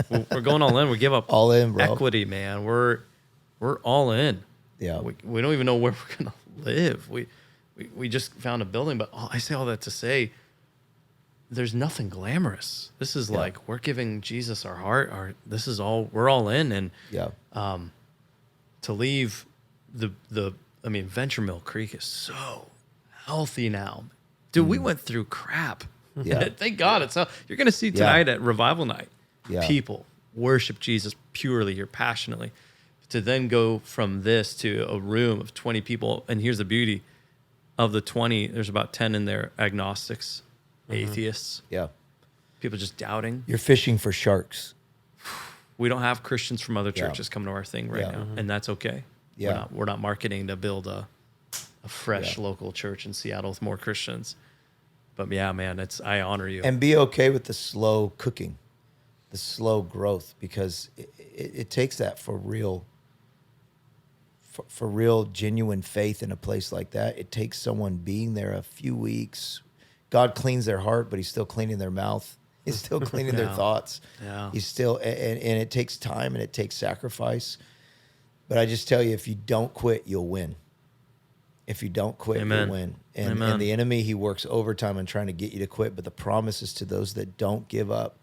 We're going all in. We give up all in, bro. Equity, man. We're all in. Yeah. We don't even know where we're gonna live. We just found a building, but I say all that to say there's nothing glamorous. This is like we're giving Jesus our heart. We're all in, and to leave Venture Mill Creek is so healthy now, dude. We went through crap. Yeah. Thank God you're going to see tonight at Revival Night. Yeah. People worship Jesus purely here, passionately. To then go from this to a room of 20 people, and here's the beauty. Of the 20, there's about 10 in there agnostics, atheists. Yeah. People just doubting. You're fishing for sharks. We don't have Christians from other churches coming to our thing right now, and that's okay. Yeah. We're not marketing to build a fresh local church in Seattle with more Christians. But yeah, man, I honor you. And be okay with the slow cooking, the slow growth, because it takes that for real genuine faith in a place like that. It takes someone being there a few weeks. God cleans their heart, but he's still cleaning their mouth. He's still cleaning their thoughts. Yeah. He's still, and it takes time and it takes sacrifice. But I just tell you, if you don't quit, you'll win. If you don't quit, Amen. you'll win. And the enemy, he works overtime on trying to get you to quit. But the promise is to those that don't give up,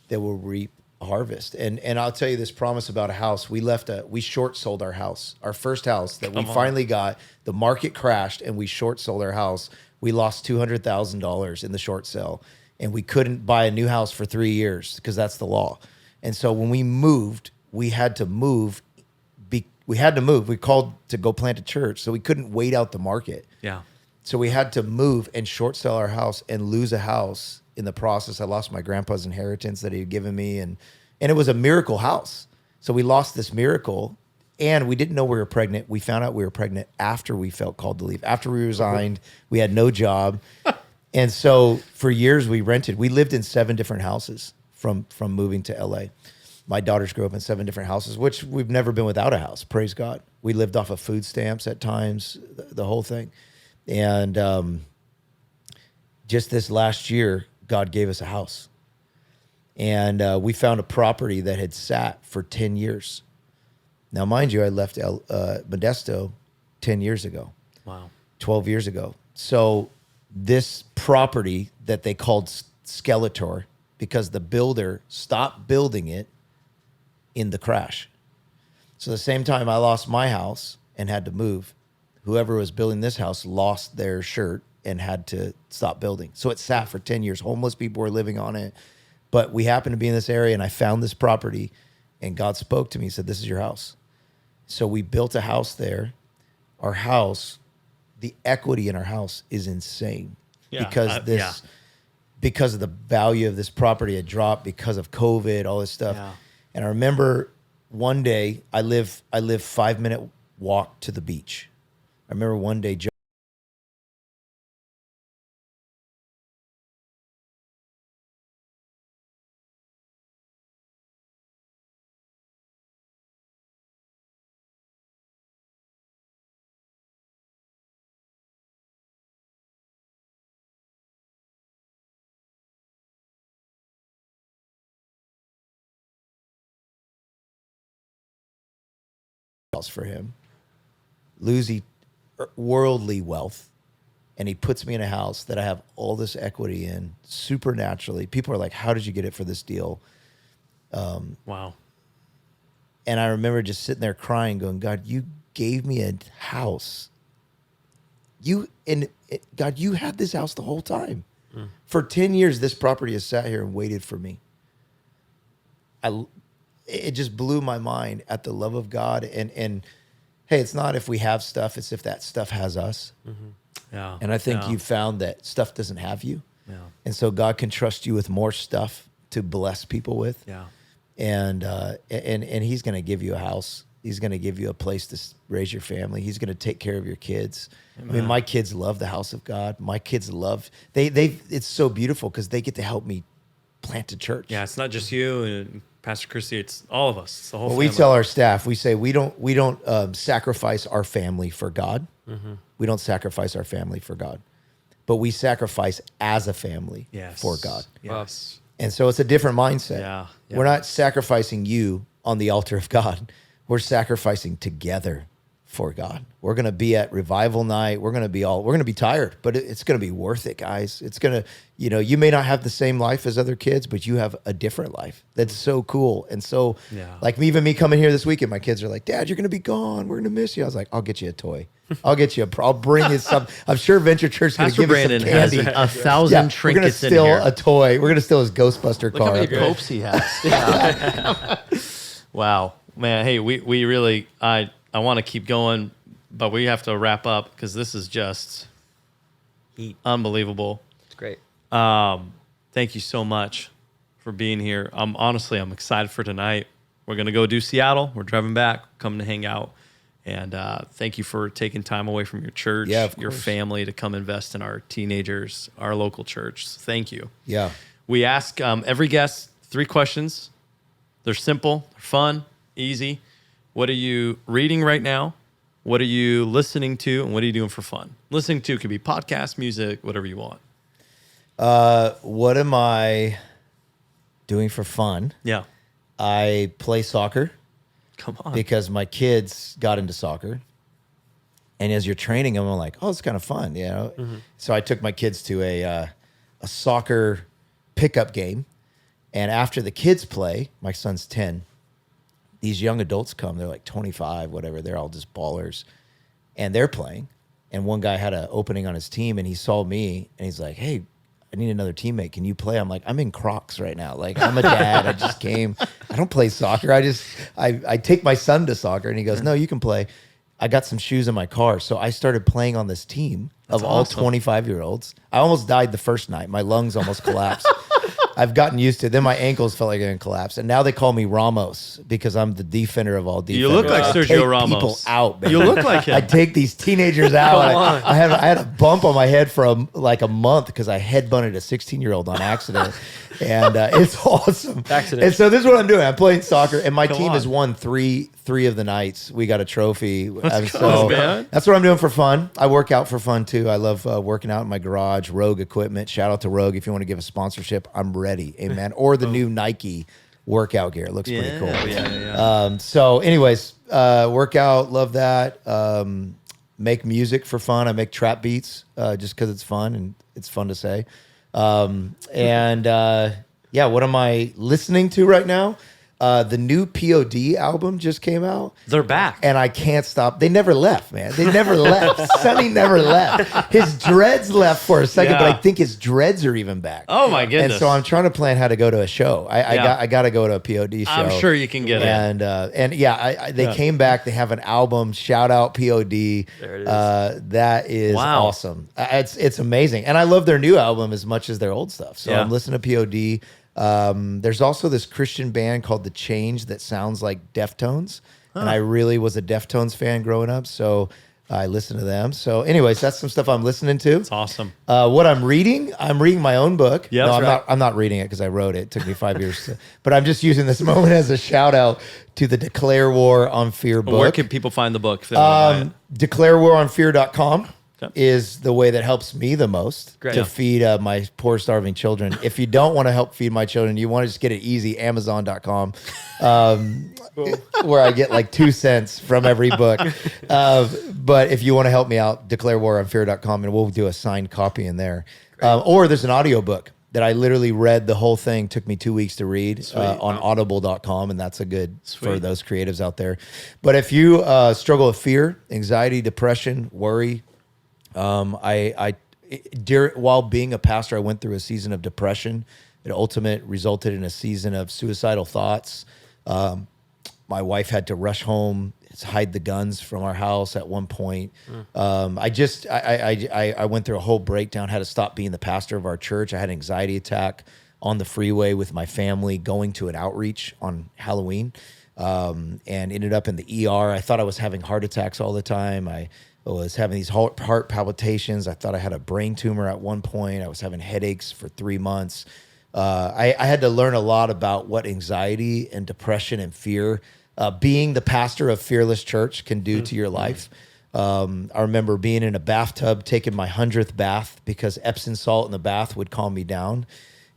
they will reap a harvest. And I'll tell you this promise about a house. We short sold our house, our first house that we finally got. The market crashed and we short sold our house. We lost $200,000 in the short sale, and we couldn't buy a new house for 3 years because that's the law. And so when we moved, we had to move. We had to move. We called to go plant a church, so we couldn't wait out the market. Yeah. So we had to move and short sell our house and lose a house in the process. I lost my grandpa's inheritance that he had given me, and it was a miracle house. So we lost this miracle, and we didn't know we were pregnant. We found out we were pregnant after we felt called to leave. After we resigned, we had no job. And so for years we rented. We lived in 7 different houses from moving to LA. My daughters grew up in 7 different houses, which we've never been without a house. Praise God. We lived off of food stamps at times, the whole thing. And just this last year, God gave us a house. And we found a property that had sat for 10 years. Now, mind you, I left Modesto 10 years ago. Wow. 12 years ago. So this property that they called Skeletor, because the builder stopped building it in the crash. So the same time I lost my house and had to move, whoever was building this house lost their shirt and had to stop building. So it sat for 10 years. Homeless people were living on it. But we happened to be in this area, and I found this property, and God spoke to me. He said, this is your house. So we built a house there. Our house, the equity in our house is insane. Yeah, Because of the value of this property had dropped because of COVID, all this stuff. Yeah. And I remember one day, I live 5-minute walk to the beach. I remember one day, for him, losing worldly wealth, and he puts me in a house that I have all this equity in supernaturally. People are like, how did you get it for this deal? Wow. And I remember just sitting there crying, going, God, you gave me a house. God, you had this house the whole time. For 10 years, this property has sat here and waited for me. It just blew my mind at the love of God. And hey, it's not if we have stuff, it's if that stuff has us. Yeah. And I think Yeah. you found that stuff doesn't have you. Yeah. And so God can trust you with more stuff to bless people with. Yeah. And he's going to give you a house. He's going to give you a place to raise your family. He's going to take care of your kids. Amen. I mean, my kids love the house of God. My kids love, it's so beautiful because they get to help me plant a church. Yeah. It's not just you and Pastor Christy. It's all of us. It's the whole Well, family. we tell our staff, we say we don't sacrifice our family for God. We don't sacrifice our family for God, but we sacrifice as a family for God. Yes. And so it's a different mindset. Yeah. We're not sacrificing you on the altar of God. We're sacrificing together for God. We're going to be at revival night. We're going to be tired, but it's going to be worth it, guys. It's going to, you may not have the same life as other kids, but you have a different life. That's so cool. And so like even me coming here this weekend, my kids are like, Dad, you're going to be gone. We're going to miss you. I was like, I'll get you a toy. I'll bring you some. I'm sure Venture Church is going to Pastor give us Brandon some candy. has 1,000 trinkets we're going to steal in here. a toy. We're going to steal his Ghostbuster Look car. how many popes he has. Yeah. Wow, man. Hey, we really, I want to keep going, but we have to wrap up because this is just Heat. unbelievable. It's great. Thank you so much for being here. I'm excited for tonight. We're going to go do Seattle. We're driving back, coming to hang out. And thank you for taking time away from your church, your family to come invest in our teenagers, our local church. So thank you. Yeah. We ask every guest 3 questions. They're simple, they're fun, easy. What are you reading right now? What are you listening to? And what are you doing for fun? Listening to could be podcast, music, whatever you want. What am I doing for fun? Yeah. I play soccer Come on. because my kids got into soccer. And as you're training them, I'm like, oh, it's kind of fun, So I took my kids to a soccer pickup game. And after the kids play, my son's 10, these young adults come. They're like 25, whatever. They're all just ballers. And they're playing. And one guy had an opening on his team, and he saw me, and he's like, hey, I need another teammate. Can you play? I'm like, I'm in Crocs right now. Like, I'm a dad. I just came. I don't play soccer. I take my son to soccer. And he goes, no, you can play. I got some shoes in my car. So I started playing on this team of all 25-year-olds. I almost died the first night. My lungs almost collapsed. I've gotten used to it. Then my ankles felt like they're going to collapse. And now they call me Ramos because I'm the defender of all defenders. You look like Sergio Ramos. People out, man. You look like him. I take these teenagers out. I had a bump on my head for like a month because I headbutted a 16-year-old on accident. And it's awesome. Accident. And so this is what I'm doing. I'm playing soccer, and my team on. has won three of the nights. We got a trophy. Let's So go, man. that's what I'm doing for fun. I work out for fun too. I love working out in my garage. Rogue Equipment. Shout out to Rogue. If you want to give a sponsorship, I'm ready. Amen. Or the new Nike workout gear. It looks pretty cool. Yeah. So anyways, workout. Love that. Make music for fun. I make trap beats just because it's fun and it's fun to say. Yeah, what am I listening to right now? The new POD album just came out. They're back. And I can't stop. They never left, man. They never left. Sonny never left. His dreads left for a second, but I think his dreads are even back. Oh, my goodness. And so I'm trying to plan how to go to a show. I got to go to a POD show. I'm sure you can get it. And yeah, they came back. They have an album. Shout out POD. There it is. That is awesome. It's amazing. And I love their new album as much as their old stuff. So I'm listening to POD. There's also this Christian band called The Change that sounds like Deftones. And I really was a Deftones fan growing up. So I listen to them. So anyways, that's some stuff I'm listening to. It's awesome. What I'm reading my own book. Yeah, no, I'm not reading it because I wrote it. It took me 5 years. But I'm just using this moment as a shout out to the Declare War on Fear book. Where can people find the book if they want to buy it? DeclareWarOnFear.com is the way that helps me the most to feed my poor starving children. If you don't want to help feed my children, you want to just get it easy, Amazon.com, where I get like 2 cents from every book. But if you want to help me out, DeclareWarOnFear.com, and we'll do a signed copy in there. Or there's an audiobook that I literally read the whole thing. Took me 2 weeks to read on audible.com, and that's a good for those creatives out there. But if you struggle with fear, anxiety, depression, worry, while being a pastor, I went through a season of depression. It ultimately resulted in a season of suicidal thoughts. My wife had to rush home, hide the guns from our house at one point. I went through a whole breakdown, had to stop being the pastor of our church. I had an anxiety attack on the freeway with my family going to an outreach on Halloween, and ended up in the ER. I thought I was having heart attacks all the time. I was having these heart palpitations. I thought I had a brain tumor at one point. I was having headaches for 3 months. I had to learn a lot about what anxiety and depression and fear, being the pastor of Fearless Church, can do to your life. I remember being in a bathtub, taking my 100th bath because Epsom salt in the bath would calm me down,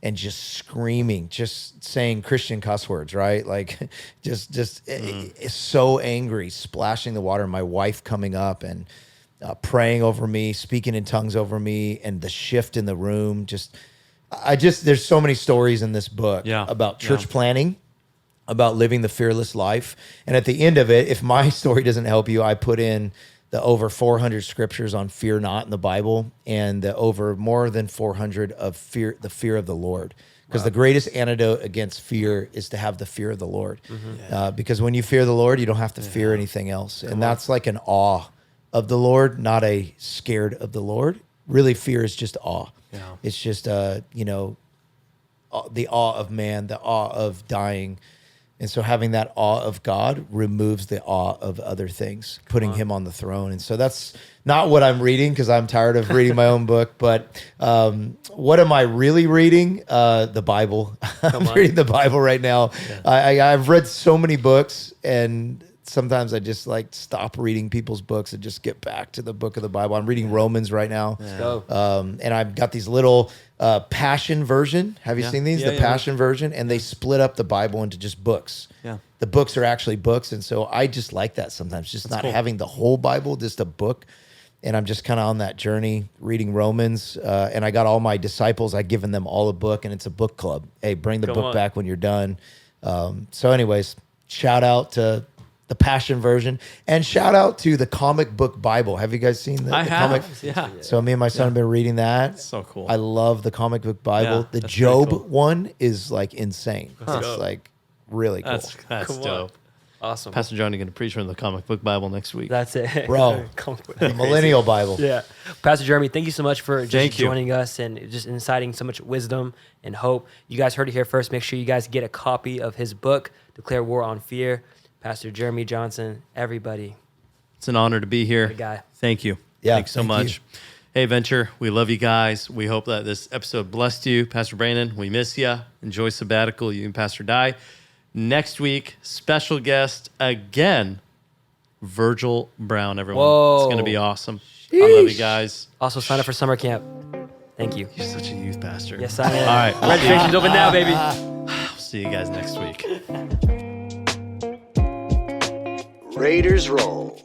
and just screaming, just saying Christian cuss words, right? Like so angry, splashing the water. My wife coming up and praying over me, speaking in tongues over me, and the shift in the room. There's so many stories in this book about church planning, about living the fearless life. And at the end of it, if my story doesn't help you, I put in the over 400 scriptures on fear not in the Bible, and the over more than 400 of fear, the fear of the Lord. Because the greatest antidote against fear is to have the fear of the Lord. Because when you fear the Lord, you don't have to fear anything else. And that's like an awe of the Lord, not a scared of the Lord. Really, fear is just awe. It's just, the awe of man, the awe of dying. And so having that awe of God removes the awe of other things, putting him on the throne. And so that's not what I'm reading, because I'm tired of reading my own book. But what am I really reading? The Bible. I'm reading the Bible right now. I've read so many books, and sometimes I just stop reading people's books and just get back to the book of the Bible. I'm reading Romans right now. And I've got these little Passion version. Have you seen these? The Passion version. And they split up the Bible into just books. The books are actually books. And so I just like that sometimes, just not having the whole Bible, just a book. and I'm just kind of on that journey reading Romans. And I got all my disciples. I've given them all a book, and it's a book club. Hey, bring the book back when you're done. So anyways, shout out to the Passion Version, and shout out to the comic book Bible. Have you guys seen the comic? Yeah. So me and my son have been reading that. So cool. I love the comic book Bible. Yeah, the that's Job pretty cool. one is like insane. It's like really cool. That's dope. Awesome. Pastor Johnny going to preach from the comic book Bible next week. That's it. Bro. The Millennial Bible. Yeah. Pastor Jeremy, thank you so much for just Thank you. joining us and just inciting so much wisdom and hope. You guys heard it here first. Make sure you guys get a copy of his book, Declare War on Fear. Pastor Jeremy Johnson, everybody. It's an honor to be here. Good guy. Thank you. Yeah, Thanks so thank much. you. Hey, Venture, we love you guys. We hope that this episode blessed you. Pastor Brandon, we miss you. Enjoy sabbatical, you and Pastor Di. Next week, special guest again, Virgil Brown, everyone. Whoa. It's going to be awesome. I love you guys. Also, sign up for summer camp. Thank you. You're such a youth pastor. Yes, I am. All right. Registration's open now, baby. I'll see you guys next week. Raiders roll.